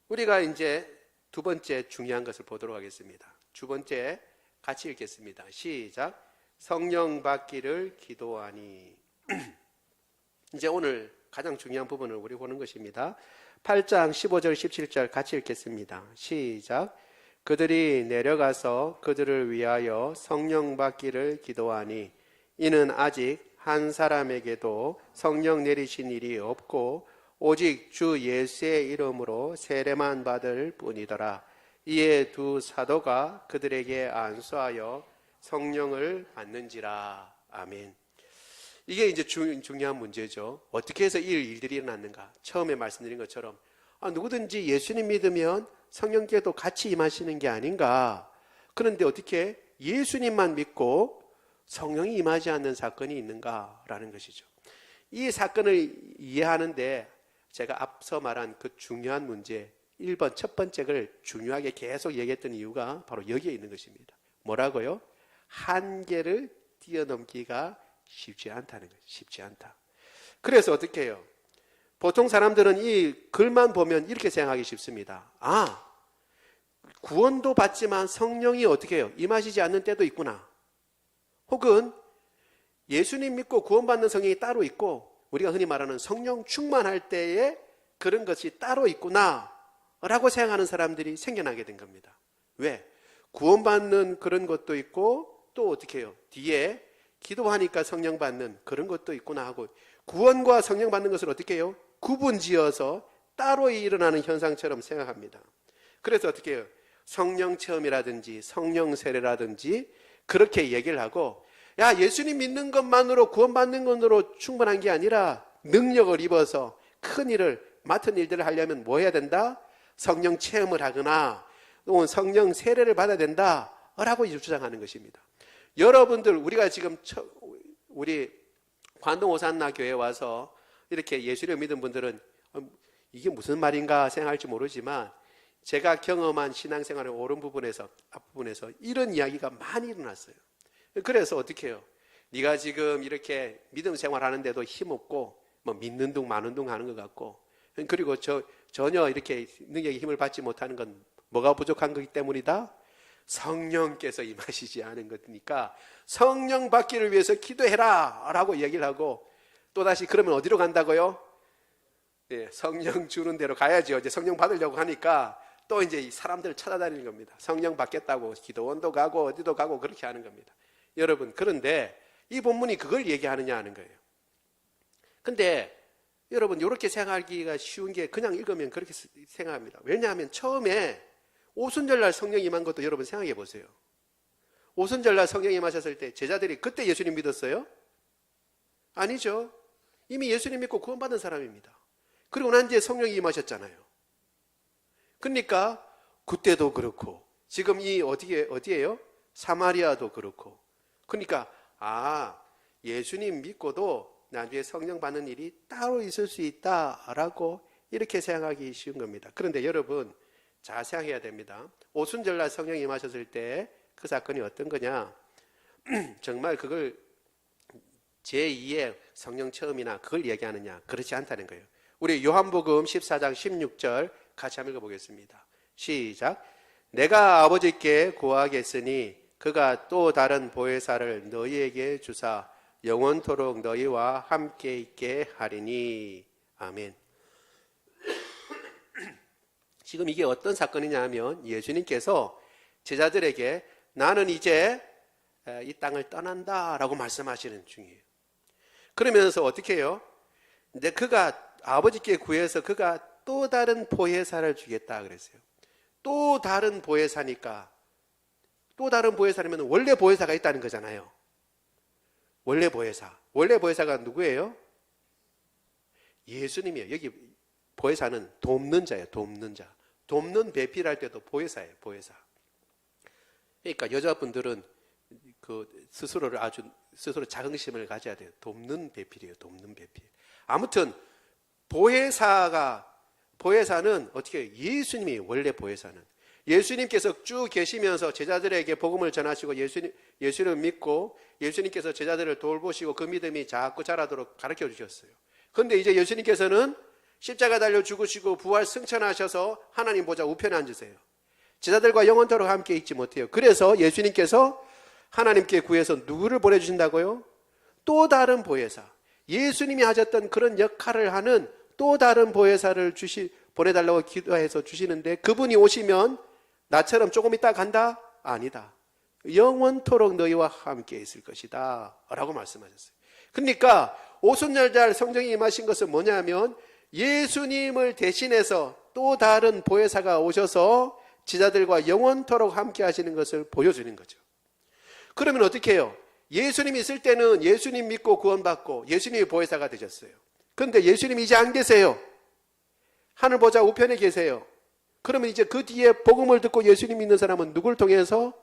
우리가 이제 두 번째 중요한 것을 보도록 하겠습니다. 두 번째 같이 읽겠습니다. 시작. 성령 받기를 기도하니. 이제 오늘 가장 중요한 부분을 우리 보는 것입니다. 8장 15절 17절 같이 읽겠습니다. 시작. 그들이 내려가서 그들을 위하여 성령 받기를 기도하니 이는 아직 한 사람에게도 성령 내리신 일이 없고 오직 주 예수의 이름으로 세례만 받을 뿐이더라. 이에 두 사도가 그들에게 안수하여 성령을 받는지라. 아멘. 이게 이제 중요한 문제죠. 어떻게 해서 이 일들이 일어났는가? 처음에 말씀드린 것처럼 누구든지 예수님 믿으면 성령께도 같이 임하시는 게 아닌가? 그런데 어떻게 예수님만 믿고 성령이 임하지 않는 사건이 있는가라는 것이죠. 이 사건을 이해하는데 제가 앞서 말한 그 중요한 문제 1번 첫 번째 걸 중요하게 계속 얘기했던 이유가 바로 여기에 있는 것입니다. 뭐라고요? 한계를 뛰어넘기가 쉽지 않다는 거예요. 쉽지 않다. 그래서 어떻게 해요? 보통 사람들은 이 글만 보면 이렇게 생각하기 쉽습니다. 구원도 받지만 성령이 어떻게 해요? 임하시지 않는 때도 있구나. 혹은 예수님 믿고 구원받는 성령이 따로 있고 우리가 흔히 말하는 성령 충만할 때에 그런 것이 따로 있구나 라고 생각하는 사람들이 생겨나게 된 겁니다. 왜? 구원받는 그런 것도 있고 또 어떻게 해요? 뒤에 기도하니까 성령 받는 그런 것도 있구나 하고 구원과 성령 받는 것을 어떻게 해요? 구분지어서 따로 일어나는 현상처럼 생각합니다. 그래서 어떻게 해요? 성령 체험이라든지 성령 세례라든지 그렇게 얘기를 하고, 야, 예수님 믿는 것만으로 구원받는 것으로 충분한 게 아니라 능력을 입어서 큰 일을 맡은 일들을 하려면 뭐 해야 된다? 성령 체험을 하거나 또는 성령 세례를 받아야 된다 라고 주장하는 것입니다. 여러분들, 우리가 지금 우리 관동 오산나 교회에 와서 이렇게 예수를 믿은 분들은 이게 무슨 말인가 생각할지 모르지만 제가 경험한 신앙생활의 옳은 부분에서 앞부분에서 이런 이야기가 많이 일어났어요. 그래서 어떻게 해요? 네가 지금 이렇게 믿음 생활하는데도 힘없고 뭐 믿는 둥 마는 둥 하는 것 같고, 그리고 전혀 이렇게 능력에 힘을 받지 못하는 건 뭐가 부족한 거기 때문이다? 성령께서 임하시지 않은 것이니까 성령 받기를 위해서 기도해라 라고 얘기를 하고, 또다시 그러면 어디로 간다고요? 네, 성령 주는 대로 가야죠. 이제 성령 받으려고 하니까 또 이제 사람들을 찾아다니는 겁니다. 성령 받겠다고 기도원도 가고 어디도 가고 그렇게 하는 겁니다. 여러분, 그런데 이 본문이 그걸 얘기하느냐 하는 거예요. 근데 여러분, 이렇게 생각하기가 쉬운 게 그냥 읽으면 그렇게 생각합니다. 왜냐하면 처음에 오순절날 성령 임한 것도 여러분 생각해 보세요. 오순절날 성령 임하셨을 때 제자들이 그때 예수님 믿었어요? 아니죠. 이미 예수님 믿고 구원받은 사람입니다. 그리고 난 뒤에 성령이 임하셨잖아요. 그러니까 그때도 그렇고 지금 이 어디예요? 사마리아도 그렇고. 그러니까 예수님 믿고도 나중에 성령 받는 일이 따로 있을 수 있다라고 이렇게 생각하기 쉬운 겁니다. 그런데 여러분 잘 생각해야 됩니다. 오순절날 성령 임하셨을 때 그 사건이 어떤 거냐? 정말 그걸 제2의 성령 체험이나 그걸 얘기하느냐? 그렇지 않다는 거예요. 우리 요한복음 14장 16절 같이 한번 읽어보겠습니다. 시작. 내가 아버지께 구하겠으니 그가 또 다른 보혜사를 너희에게 주사 영원토록 너희와 함께 있게 하리니. 아멘. 지금 이게 어떤 사건이냐 하면 예수님께서 제자들에게 나는 이제 이 땅을 떠난다 라고 말씀하시는 중이에요. 그러면서 어떻게 해요? 근데 그가 아버지께 구해서 그가 또 다른 보혜사를 주겠다 그랬어요. 또 다른 보혜사니까 또 다른 보혜사라면 원래 보혜사가 있다는 거잖아요. 원래 보혜사가 누구예요? 예수님이에요. 여기 보혜사는 돕는 자예요. 돕는 자. 돕는 배필할 때도 보혜사예요. 보혜사. 그러니까 여자분들은 스스로 자긍심을 가져야 돼요. 돕는 배필이에요. 돕는 배필. 아무튼 보혜사는 어떻게 해요? 예수님이 원래 보혜사는. 예수님께서 쭉 계시면서 제자들에게 복음을 전하시고 예수를 믿고 예수님께서 제자들을 돌보시고 그 믿음이 자꾸 자라도록 가르쳐 주셨어요. 그런데 이제 예수님께서는 십자가 달려 죽으시고 부활 승천하셔서 하나님 보좌 우편에 앉으세요. 제자들과 영원토록 함께 있지 못해요. 그래서 예수님께서 하나님께 구해서 누구를 보내주신다고요? 또 다른 보혜사. 예수님이 하셨던 그런 역할을 하는 또 다른 보혜사를 보내달라고 기도해서 주시는데 그분이 오시면 나처럼 조금 있다 간다? 아니다. 영원토록 너희와 함께 있을 것이다 라고 말씀하셨어요. 그러니까 오순절날 성령이 임하신 것은 뭐냐면 예수님을 대신해서 또 다른 보혜사가 오셔서 제자들과 영원토록 함께 하시는 것을 보여주는 거죠. 그러면 어떻게 해요? 예수님이 있을 때는 예수님 믿고 구원받고 예수님이 보혜사가 되셨어요. 그런데 예수님이 이제 안 계세요. 하늘 보좌 우편에 계세요. 그러면 이제 그 뒤에 복음을 듣고 예수님 믿는 사람은 누굴 통해서?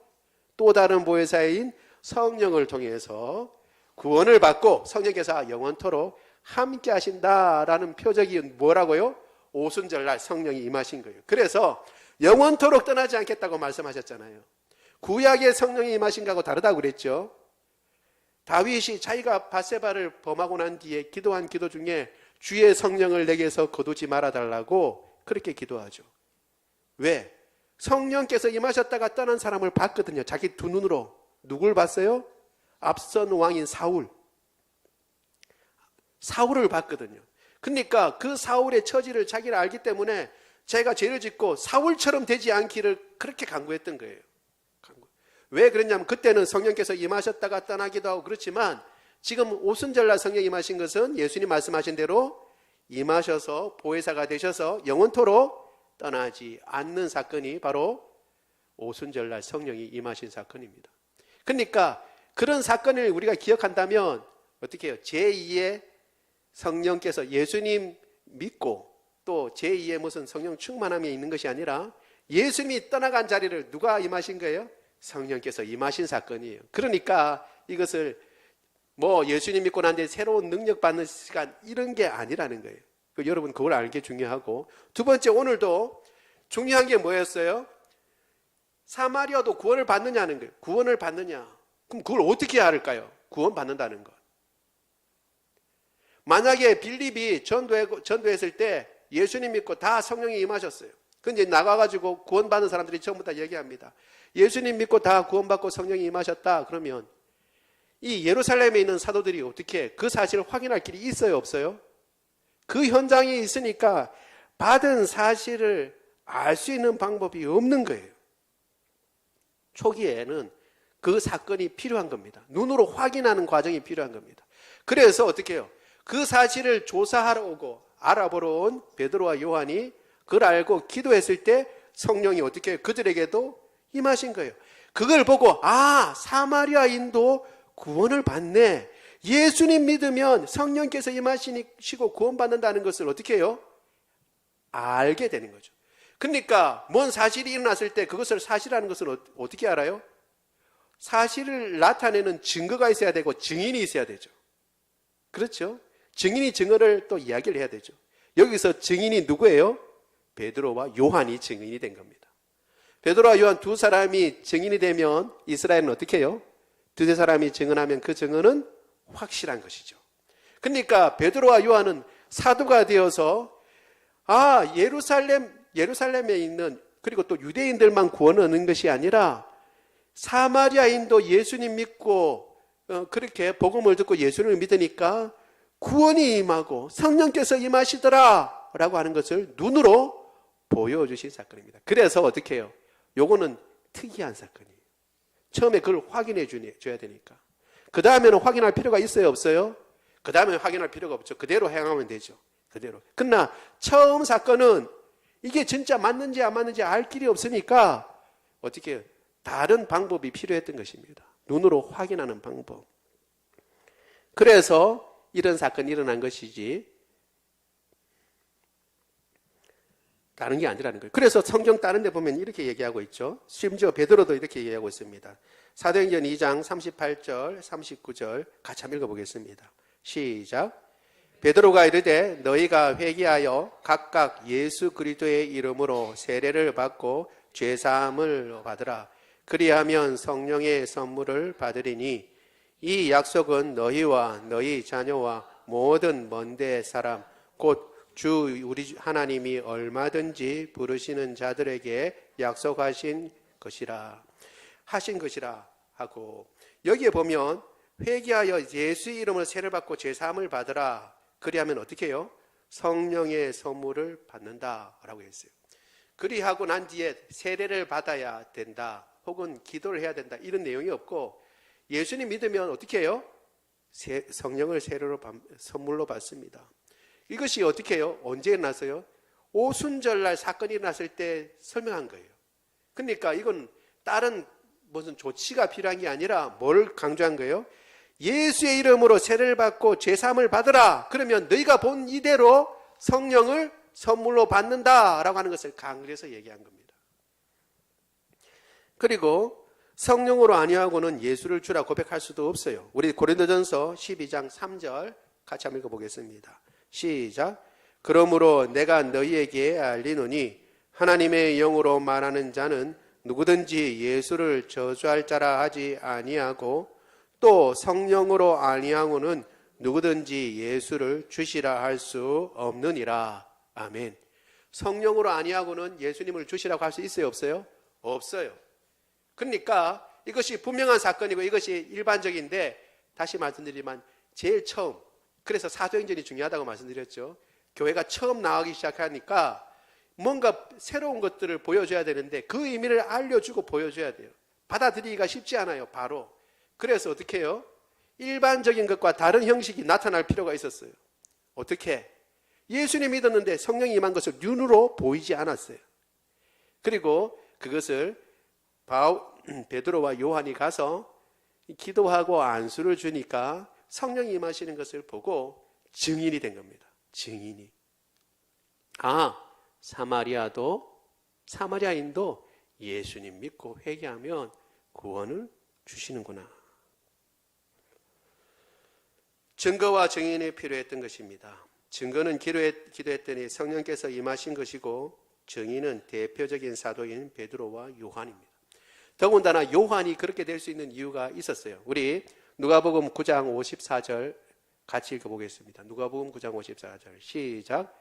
또 다른 보혜사인 성령을 통해서 구원을 받고 성령께서 영원토록 함께 하신다라는 표적이 뭐라고요? 오순절날 성령이 임하신 거예요. 그래서 영원토록 떠나지 않겠다고 말씀하셨잖아요. 구약의 성령이 임하신 거하고 다르다고 그랬죠. 다윗이 자기가 밧세바를 범하고 난 뒤에 기도한 기도 중에 주의 성령을 내게서 거두지 말아달라고 그렇게 기도하죠. 왜? 성령께서 임하셨다가 떠난 사람을 봤거든요. 자기 두 눈으로. 누굴 봤어요? 앞선 왕인 사울을 봤거든요. 그러니까 그 사울의 처지를 자기가 알기 때문에 자기가 죄를 짓고 사울처럼 되지 않기를 그렇게 간구했던 거예요. 왜 그랬냐면 그때는 성령께서 임하셨다가 떠나기도 하고 그렇지만 지금 오순절날 성령 임하신 것은 예수님 말씀하신 대로 임하셔서 보혜사가 되셔서 영원토록 떠나지 않는 사건이 바로 오순절날 성령이 임하신 사건입니다. 그러니까 그런 사건을 우리가 기억한다면 어떻게 해요? 제2의 성령께서 예수님 믿고 또 제2의 무슨 성령 충만함이 있는 것이 아니라 예수님이 떠나간 자리를 누가 임하신 거예요? 성령께서 임하신 사건이에요. 그러니까 이것을 예수님 믿고 난 뒤에 새로운 능력 받는 시간 이런 게 아니라는 거예요. 여러분 그걸 알는 게 중요하고, 두 번째 오늘도 중요한 게 뭐였어요? 사마리아도 구원을 받느냐는 거예요. 구원을 받느냐? 그럼 그걸 어떻게 알을까요? 구원 받는다는 것. 만약에 빌립이 전도했을 때 예수님 믿고 다 성령이 임하셨어요. 근데 나가가지고 구원받는 사람들이 전부 다 얘기합니다. 예수님 믿고 다 구원받고 성령이 임하셨다. 그러면 이 예루살렘에 있는 사도들이 어떻게 그 사실을 확인할 길이 있어요? 없어요? 그 현장에 있으니까 받은 사실을 알 수 있는 방법이 없는 거예요. 초기에는 그 사건이 필요한 겁니다. 눈으로 확인하는 과정이 필요한 겁니다. 그래서 어떻게 해요? 그 사실을 조사하러 오고 알아보러 온 베드로와 요한이 그걸 알고 기도했을 때 성령이 어떻게 해요? 그들에게도 임하신 거예요. 그걸 보고 사마리아인도 구원을 받네. 예수님 믿으면 성령께서 임하시고 구원받는다는 것을 어떻게 해요? 알게 되는 거죠. 그러니까 뭔 사실이 일어났을 때 그것을 사실이라는 것을 어떻게 알아요? 사실을 나타내는 증거가 있어야 되고 증인이 있어야 되죠. 그렇죠? 증인이 증거를 또 이야기를 해야 되죠. 여기서 증인이 누구예요? 베드로와 요한이 증인이 된 겁니다. 베드로와 요한 두 사람이 증인이 되면 이스라엘은 어떻게 해요? 두세 사람이 증언하면 그 증언은 확실한 것이죠. 그러니까 베드로와 요한은 사도가 되어서 예루살렘에 있는, 그리고 또 유대인들만 구원 얻는 것이 아니라 사마리아인도 예수님 믿고 그렇게 복음을 듣고 예수님을 믿으니까 구원이 임하고 성령께서 임하시더라 라고 하는 것을 눈으로 보여주신 사건입니다. 그래서 어떻게 해요? 요거는 특이한 사건이에요. 처음에 그걸 확인해 줘야 되니까. 그 다음에는 확인할 필요가 있어요, 없어요? 그 다음에 확인할 필요가 없죠. 그대로 행하면 되죠. 그대로. 그러나 처음 사건은 이게 진짜 맞는지 안 맞는지 알 길이 없으니까 어떻게 해요? 다른 방법이 필요했던 것입니다. 눈으로 확인하는 방법. 그래서 이런 사건이 일어난 것이지 다른 게 아니라는 거예요. 그래서 성경 다른 데 보면 이렇게 얘기하고 있죠. 심지어 베드로도 이렇게 얘기하고 있습니다. 사도행전 2장 38절 39절 같이 한번 읽어보겠습니다. 시작. 베드로가 이르되 너희가 회개하여 각각 예수 그리스도의 이름으로 세례를 받고 죄사함을 받으라. 그리하면 성령의 선물을 받으리니 이 약속은 너희와 너희 자녀와 모든 먼데 사람 곧 주 우리 하나님이 얼마든지 부르시는 자들에게 약속하신 것이라 하고, 여기에 보면 회개하여 예수 이름으로 세례를 받고 죄사함을 받으라. 그리하면 어떻게 해요? 성령의 선물을 받는다라고 했어요. 그리하고 난 뒤에 세례를 받아야 된다, 혹은 기도를 해야 된다, 이런 내용이 없고, 예수님 믿으면 어떻게 해요? 성령을 선물로 받습니다. 이것이 어떻게 해요? 언제 일어났어요? 오순절날 사건이 일어났을 때 설명한 거예요. 그러니까 이건 다른 무슨 조치가 필요한 게 아니라 뭘 강조한 거예요? 예수의 이름으로 세례를 받고 죄사함을 받으라. 그러면 너희가 본 이대로 성령을 선물로 받는다라고 하는 것을 강조해서 얘기한 겁니다. 그리고 성령으로 아니하고는 예수를 주라 고백할 수도 없어요. 우리 고린도전서 12장 3절 같이 한번 읽어보겠습니다. 시작. 그러므로 내가 너희에게 알리노니 하나님의 영으로 말하는 자는 누구든지 예수를 저주할 자라 하지 아니하고 또 성령으로 아니하고는 누구든지 예수를 주시라 할 수 없느니라. 아멘. 성령으로 아니하고는 예수님을 주시라고 할 수 있어요, 없어요? 없어요. 그러니까 이것이 분명한 사건이고 이것이 일반적인데, 다시 말씀드리지만 제일 처음, 그래서 사도행전이 중요하다고 말씀드렸죠. 교회가 처음 나가기 시작하니까 뭔가 새로운 것들을 보여줘야 되는데 그 의미를 알려주고 보여줘야 돼요. 받아들이기가 쉽지 않아요, 바로. 그래서 어떻게 해요? 일반적인 것과 다른 형식이 나타날 필요가 있었어요. 어떻게? 예수님 믿었는데 성령이 임한 것을 눈으로 보이지 않았어요. 그리고 그것을 베드로와 요한이 가서 기도하고 안수를 주니까 성령이 임하시는 것을 보고 증인이 된 겁니다. 증인이. 사마리아인도 예수님 믿고 회개하면 구원을 주시는구나. 증거와 증인이 필요했던 것입니다. 증거는 기도했더니 성령께서 임하신 것이고, 증인은 대표적인 사도인 베드로와 요한입니다. 더군다나 요한이 그렇게 될 수 있는 이유가 있었어요. 우리 누가복음 9장 54절 같이 읽어보겠습니다. 누가복음 9장 54절 시작.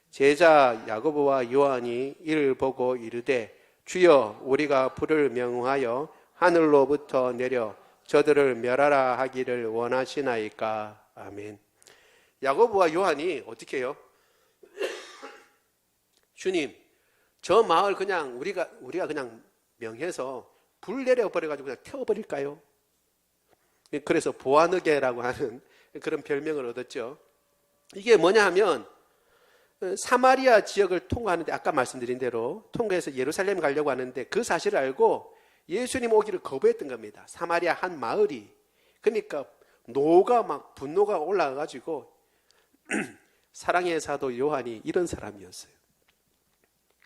제자 야고보와 요한이 이를 보고 이르되 주여 우리가 불을 명하여 하늘로부터 내려 저들을 멸하라 하기를 원하시나이까. 아멘. 야고보와 요한이 어떻게 해요? 주님, 저 마을 그냥 우리가 그냥 명해서 불 내려버려가지고 그냥 태워버릴까요? 그래서 보아느게라고 하는 그런 별명을 얻었죠. 이게 뭐냐 하면 사마리아 지역을 통과하는데 아까 말씀드린 대로 통과해서 예루살렘 가려고 하는데 그 사실을 알고 예수님 오기를 거부했던 겁니다. 사마리아 한 마을이. 그러니까 분노가 올라가가지고 사랑의 사도 요한이 이런 사람이었어요.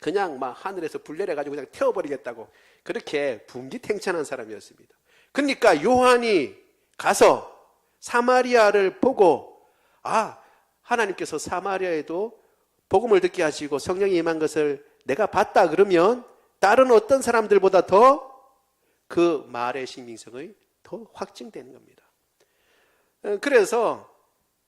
그냥 막 하늘에서 불 내려가지고 그냥 태워버리겠다고 그렇게 분기탱천한 사람이었습니다. 그러니까 요한이 가서 사마리아를 보고 하나님께서 사마리아에도 복음을 듣게 하시고 성령이 임한 것을 내가 봤다 그러면 다른 어떤 사람들보다 더 그 말의 신빙성이 더 확증되는 겁니다. 그래서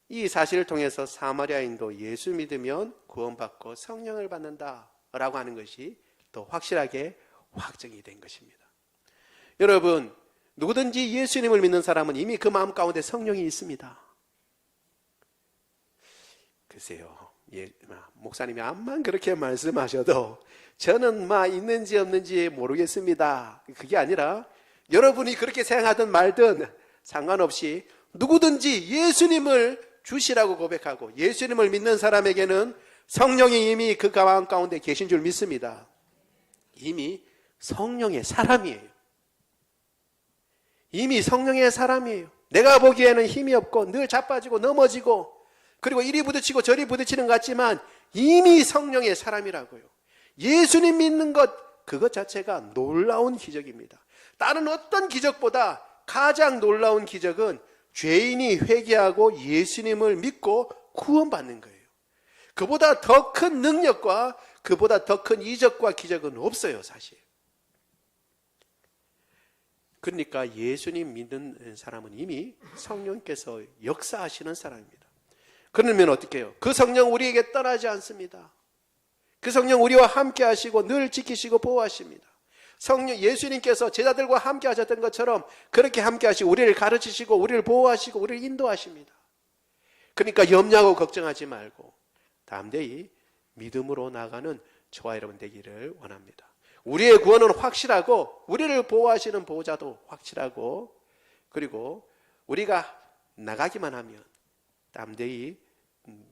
이 사실을 통해서 사마리아인도 예수 믿으면 구원받고 성령을 받는다라고 하는 것이 더 확실하게 확정이 된 것입니다. 여러분, 누구든지 예수님을 믿는 사람은 이미 그 마음 가운데 성령이 있습니다. 글쎄요, 목사님이 암만 그렇게 말씀하셔도 저는 있는지 없는지 모르겠습니다. 그게 아니라 여러분이 그렇게 생각하든 말든 상관없이 누구든지 예수님을 주시라고 고백하고 예수님을 믿는 사람에게는 성령이 이미 그 마음 가운데 계신 줄 믿습니다. 이미 성령의 사람이에요. 이미 성령의 사람이에요. 내가 보기에는 힘이 없고 늘 자빠지고 넘어지고 그리고 이리 부딪히고 저리 부딪히는 것 같지만 이미 성령의 사람이라고요. 예수님 믿는 것, 그것 자체가 놀라운 기적입니다. 다른 어떤 기적보다 가장 놀라운 기적은 죄인이 회개하고 예수님을 믿고 구원받는 거예요. 그보다 더 큰 능력과 그보다 더 큰 이적과 기적은 없어요, 사실. 그러니까 예수님 믿는 사람은 이미 성령께서 역사하시는 사람입니다. 그러면 어떻게 해요? 그 성령 우리에게 떠나지 않습니다. 그 성령 우리와 함께 하시고 늘 지키시고 보호하십니다. 성령 예수님께서 제자들과 함께 하셨던 것처럼 그렇게 함께 하시고 우리를 가르치시고 우리를 보호하시고 우리를 인도하십니다. 그러니까 염려하고 걱정하지 말고 담대히 믿음으로 나가는 저와 여러분 되기를 원합니다. 우리의 구원은 확실하고 우리를 보호하시는 보호자도 확실하고 그리고 우리가 나가기만 하면 담대히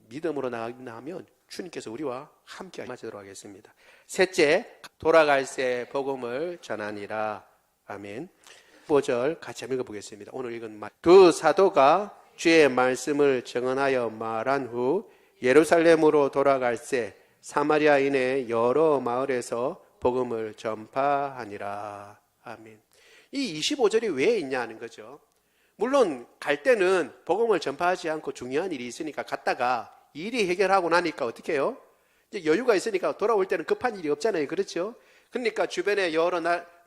믿음으로 나가기만 하면 주님께서 우리와 함께 하시도록 하겠습니다. 셋째, 돌아갈새 복음을 전하니라. 아멘. 5절 같이 한번 읽어보겠습니다. 오늘 읽은 말. 두 사도가 주의 말씀을 증언하여 말한 후 예루살렘으로 돌아갈새 사마리아인의 여러 마을에서 복음을 전파하니라. 아멘. 이 25절이 왜 있냐는 거죠. 물론 갈 때는 복음을 전파하지 않고 중요한 일이 있으니까 갔다가 일이 해결하고 나니까 어떻게 해요? 이제 여유가 있으니까 돌아올 때는 급한 일이 없잖아요. 그렇죠? 그러니까 주변에 여러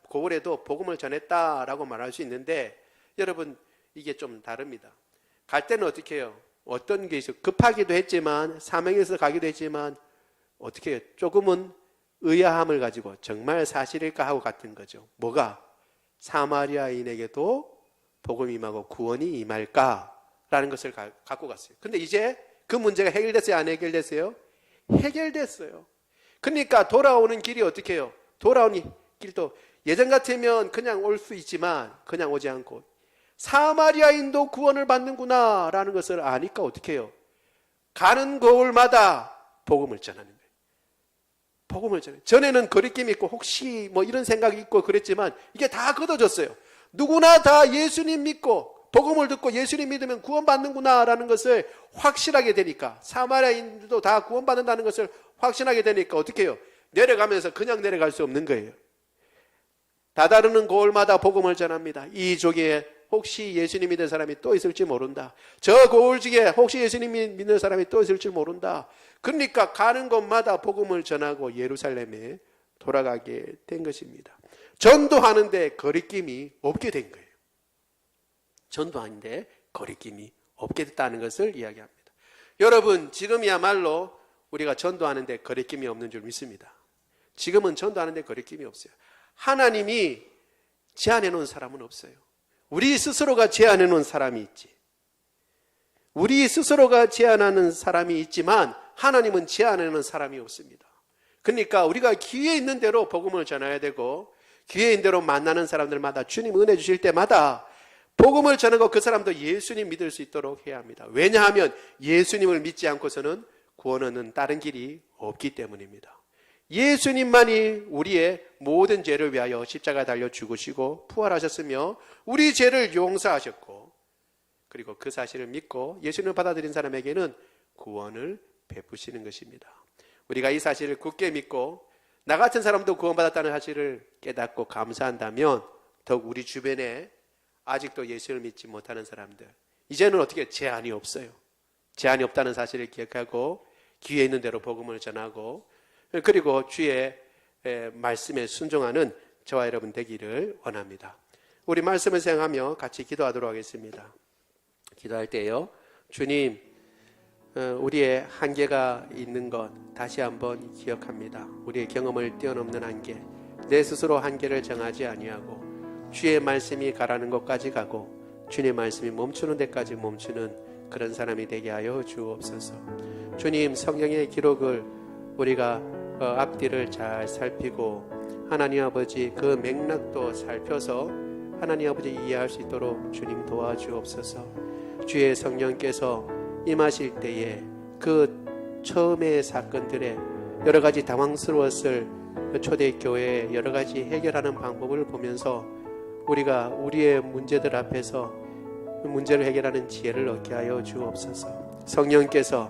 고을에도 복음을 전했다라고 말할 수 있는데 여러분 이게 좀 다릅니다. 갈 때는 어떻게 해요? 어떤 게 있어요? 급하기도 했지만 사명에서 가기도 했지만 어떻게 해요? 조금은 의아함을 가지고 정말 사실일까 하고 갔던 거죠. 뭐가? 사마리아인에게도 복음이 임하고 구원이 임할까라는 것을 갖고 갔어요. 근데 이제 그 문제가 해결됐어요? 안 해결됐어요? 해결됐어요. 그러니까 돌아오는 길이 어떻게 해요? 돌아오는 길도 예전 같으면 그냥 올 수 있지만 그냥 오지 않고 사마리아인도 구원을 받는구나 라는 것을 아니까 어떻게 해요? 가는 거울마다 복음을 전하는 거예요. 복음을 전해요. 전에는 거리낌 있고 혹시 이런 생각이 있고 그랬지만 이게 다 걷어졌어요. 누구나 다 예수님 믿고 복음을 듣고 예수님 믿으면 구원받는구나 라는 것을 확실하게 되니까 사마리아인들도 다 구원받는다는 것을 확신하게 되니까 어떻게 해요? 내려가면서 그냥 내려갈 수 없는 거예요. 다다르는 고을마다 복음을 전합니다. 이 족에 혹시 예수님 믿는 사람이 또 있을지 모른다. 저 고을 중에 혹시 예수님 믿는 사람이 또 있을지 모른다. 그러니까 가는 곳마다 복음을 전하고 예루살렘에 돌아가게 된 것입니다. 전도하는데 거리낌이 없게 된 거예요. 전도하는데 거리낌이 없게 됐다는 것을 이야기합니다. 여러분 지금이야말로 우리가 전도하는데 거리낌이 없는 줄 믿습니다. 지금은 전도하는데 거리낌이 없어요. 하나님이 제안해 놓은 사람은 없어요. 우리 스스로가 제안해 놓은 사람이 있지. 우리 스스로가 제안하는 사람이 있지만 하나님은 제안해 놓은 사람이 없습니다. 그러니까 우리가 기회 있는 대로 복음을 전해야 되고 기회 있는 대로 만나는 사람들마다 주님 은혜 주실 때마다 복음을 전하고 그 사람도 예수님 믿을 수 있도록 해야 합니다. 왜냐하면 예수님을 믿지 않고서는 구원은 다른 길이 없기 때문입니다. 예수님만이 우리의 모든 죄를 위하여 십자가에 달려 죽으시고 부활하셨으며 우리 죄를 용서하셨고, 그리고 그 사실을 믿고 예수님을 받아들인 사람에게는 구원을 베푸시는 것입니다. 우리가 이 사실을 굳게 믿고 나 같은 사람도 구원받았다는 사실을 깨닫고 감사한다면 더욱 우리 주변에 아직도 예수를 믿지 못하는 사람들, 이제는 어떻게 제한이 없어요. 제한이 없다는 사실을 기억하고 기회 있는 대로 복음을 전하고, 그리고 주의 말씀에 순종하는 저와 여러분 되기를 원합니다. 우리 말씀을 생각하며 같이 기도하도록 하겠습니다. 기도할 때요, 주님, 우리의 한계가 있는 것 다시 한번 기억합니다. 우리의 경험을 뛰어넘는 한계, 내 스스로 한계를 정하지 아니하고 주의 말씀이 가라는 곳까지 가고 주님의 말씀이 멈추는 데까지 멈추는 그런 사람이 되게 하여 주옵소서. 주님, 성경의 기록을 우리가 앞뒤를 잘 살피고 하나님 아버지 그 맥락도 살펴서 하나님 아버지 이해할 수 있도록 주님 도와주옵소서. 주의 성령께서 임하실 때에 그 처음의 사건들에 여러 가지 당황스러웠을 초대교회의 여러 가지 해결하는 방법을 보면서 우리가 우리의 문제들 앞에서 문제를 해결하는 지혜를 얻게 하여 주옵소서. 성령께서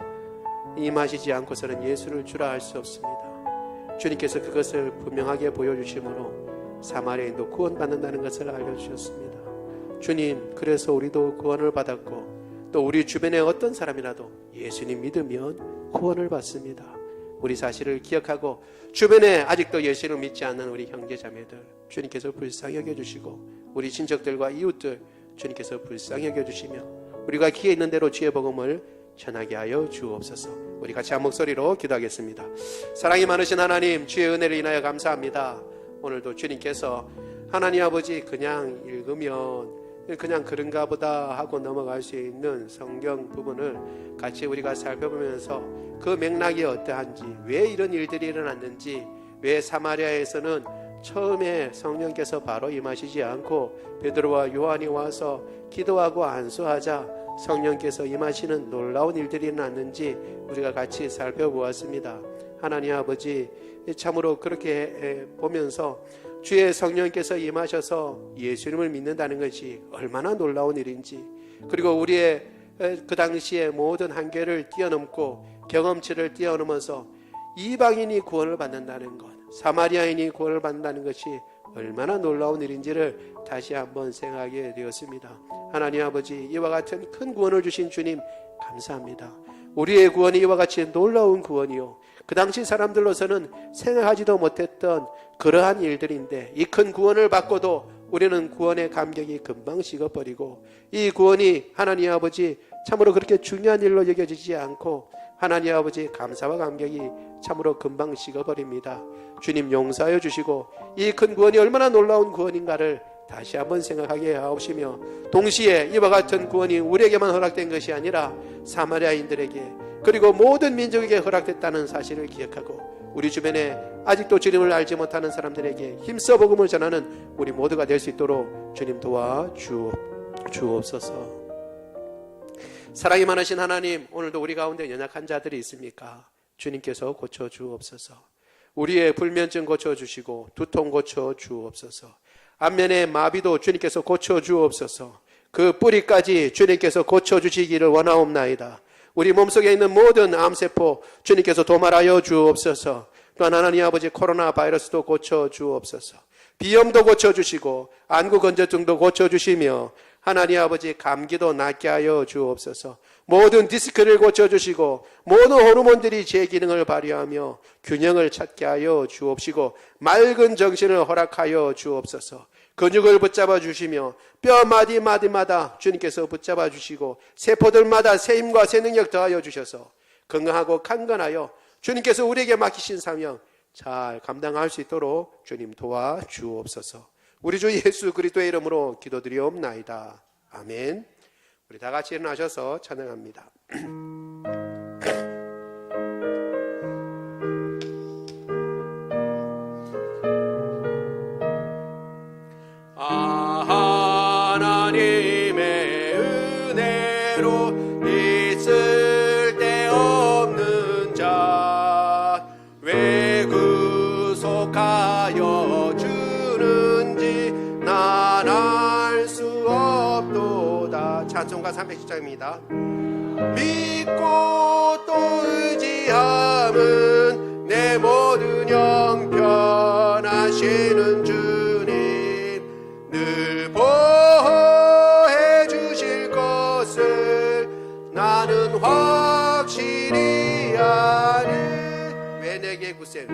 임하시지 않고서는 예수를 주라 할 수 없습니다. 주님께서 그것을 분명하게 보여주심으로 사마리아인도 구원받는다는 것을 알려주셨습니다. 주님, 그래서 우리도 구원을 받았고 또 우리 주변에 어떤 사람이라도 예수님 믿으면 구원을 받습니다. 우리 사실을 기억하고 주변에 아직도 예수를 믿지 않는 우리 형제자매들 주님께서 불쌍히 여겨주시고 우리 친척들과 이웃들 주님께서 불쌍히 여겨주시며 우리가 기회 있는 대로 주의 복음을 전하게 하여 주옵소서. 우리 같이 한 목소리로 기도하겠습니다. 사랑이 많으신 하나님, 주의 은혜를 인하여 감사합니다. 오늘도 주님께서 하나님 아버지 그냥 읽으면 그냥 그런가 보다 하고 넘어갈 수 있는 성경 부분을 같이 우리가 살펴보면서 그 맥락이 어떠한지, 왜 이런 일들이 일어났는지, 왜 사마리아에서는 처음에 성령께서 바로 임하시지 않고 베드로와 요한이 와서 기도하고 안수하자 성령께서 임하시는 놀라운 일들이 일어났는지 우리가 같이 살펴보았습니다. 하나님 아버지, 참으로 그렇게 보면서 주의 성령께서 임하셔서 예수님을 믿는다는 것이 얼마나 놀라운 일인지, 그리고 우리의 그 당시의 모든 한계를 뛰어넘고 경험치를 뛰어넘어서 이방인이 구원을 받는다는 것, 사마리아인이 구원을 받는다는 것이 얼마나 놀라운 일인지를 다시 한번 생각하게 되었습니다. 하나님 아버지, 이와 같은 큰 구원을 주신 주님 감사합니다. 우리의 구원이 이와 같이 놀라운 구원이요, 그 당시 사람들로서는 생각하지도 못했던 그러한 일들인데 이 큰 구원을 받고도 우리는 구원의 감격이 금방 식어버리고 이 구원이 하나님 아버지 참으로 그렇게 중요한 일로 여겨지지 않고 하나님 아버지 감사와 감격이 참으로 금방 식어버립니다. 주님 용서하여 주시고 이 큰 구원이 얼마나 놀라운 구원인가를 다시 한번 생각하게 하옵시며, 동시에 이와 같은 구원이 우리에게만 허락된 것이 아니라 사마리아인들에게 그리고 모든 민족에게 허락됐다는 사실을 기억하고 우리 주변에 아직도 주님을 알지 못하는 사람들에게 힘써 복음을 전하는 우리 모두가 될 수 있도록 주님 도와주옵소서. 사랑이 많으신 하나님, 오늘도 우리 가운데 연약한 자들이 있습니까? 주님께서 고쳐주옵소서. 우리의 불면증 고쳐주시고 두통 고쳐주옵소서. 안면의 마비도 주님께서 고쳐주옵소서. 그 뿌리까지 주님께서 고쳐주시기를 원하옵나이다. 우리 몸속에 있는 모든 암세포 주님께서 도말하여 주옵소서. 또한 하나님 아버지 코로나 바이러스도 고쳐주옵소서. 비염도 고쳐주시고 안구건조증도 고쳐주시며 하나님 아버지 감기도 낫게 하여 주옵소서. 모든 디스크를 고쳐주시고 모든 호르몬들이 제 기능을 발휘하며 균형을 찾게 하여 주옵시고 맑은 정신을 허락하여 주옵소서. 근육을 붙잡아 주시며 뼈 마디마디마다 주님께서 붙잡아 주시고 세포들마다 새 힘과 새 능력 더하여 주셔서 건강하고 강건하여 주님께서 우리에게 맡기신 사명 잘 감당할 수 있도록 주님 도와주옵소서. 우리 주 예수 그리스도의 이름으로 기도드리옵나이다. 아멘. 우리 다 같이 일어나셔서 찬양합니다. 하나님의 은혜로 있을 데 없는 6장입니다. 믿고 또 의지함은 내 모든 형편하시는 주님 늘 보호해 주실 것을 나는 확실히 아네. 왜 내게 굳센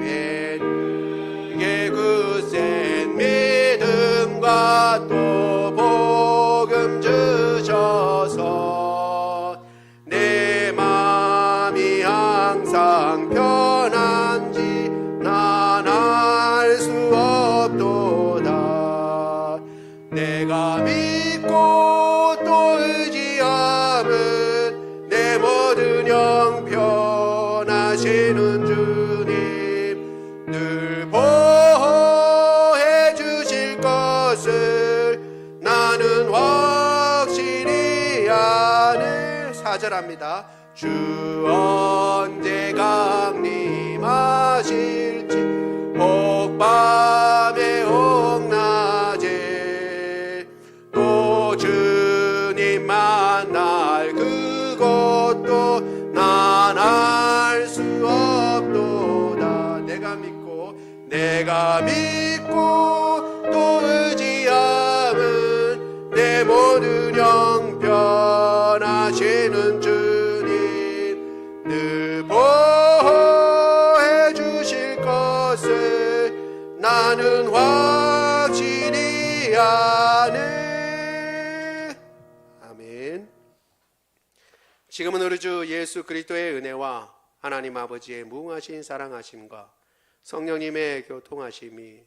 믿음과 또 복음 주셔서 내 마음이 항상 편한지 난 알 수 없도다. 내가 믿고 또 의지함은 내 모든 형편하시는 주님 늘 보호해 주실 것을 나는 확실히 아네. 4절합니다. 주 언제 강림하실지 혹밤에 혹낮에 또 주님 만날 그것도 난 알 수 없도다. 내가 믿고 또 의지함은 내 모든 형편하시는 주님 늘 보호해 주실 것을 나는 확실히 아네. 아멘. 지금은 우리 주 예수 그리스도의 은혜와 하나님 아버지의 무궁하신 사랑하심과 성령님의 교통하심이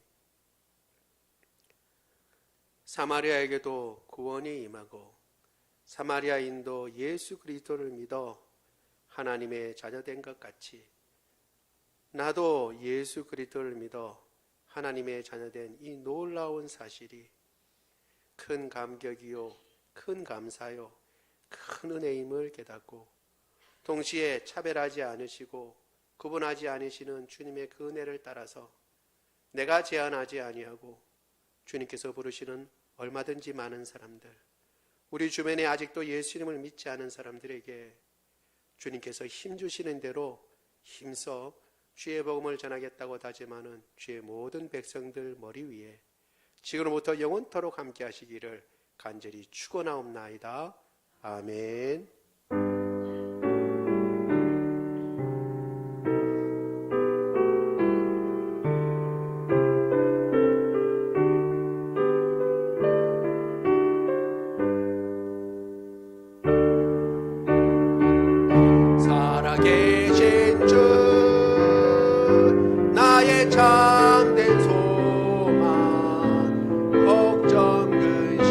사마리아에게도 구원이 임하고 사마리아인도 예수 그리스도를 믿어 하나님의 자녀된 것 같이 나도 예수 그리스도를 믿어 하나님의 자녀된 이 놀라운 사실이 큰 감격이요 큰 감사요 큰 은혜임을 깨닫고 동시에 차별하지 않으시고 구분하지 않으시는 주님의 그 은혜를 따라서 내가 제한하지 아니하고 주님께서 부르시는 얼마든지 많은 사람들, 우리 주변에 아직도 예수님을 믿지 않은 사람들에게 주님께서 힘주시는 대로 힘써 주의 복음을 전하겠다고 다짐하는 주의 모든 백성들 머리 위에 지금부터 영원토록 함께 하시기를 간절히 축원하옵나이다. 아멘. 살아계신 주 나의 참된 소망 걱정 근심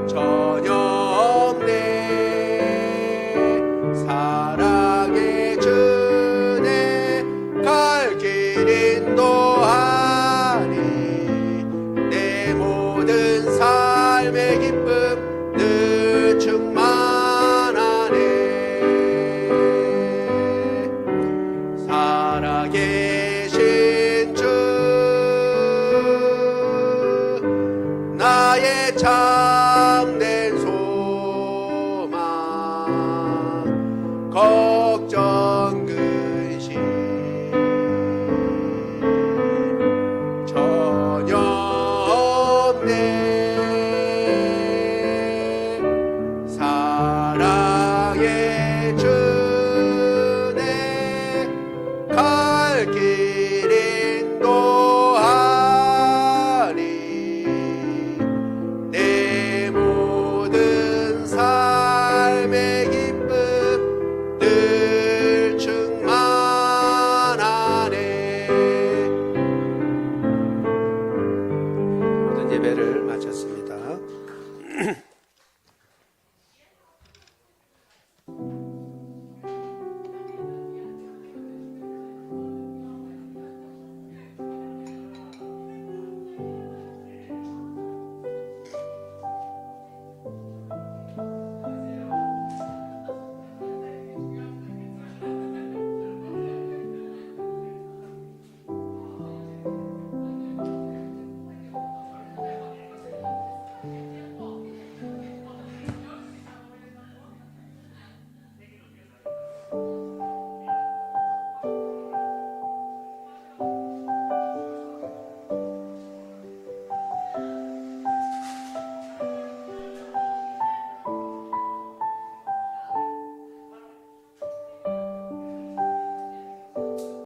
전혀 없네. 사랑의 주내 갈 길 인도하니 내 모든 삶의 기쁨 늘 충만하네. 살아계신 주 나의 참된 소망 걱정 근심 전혀 없네. 사랑의 주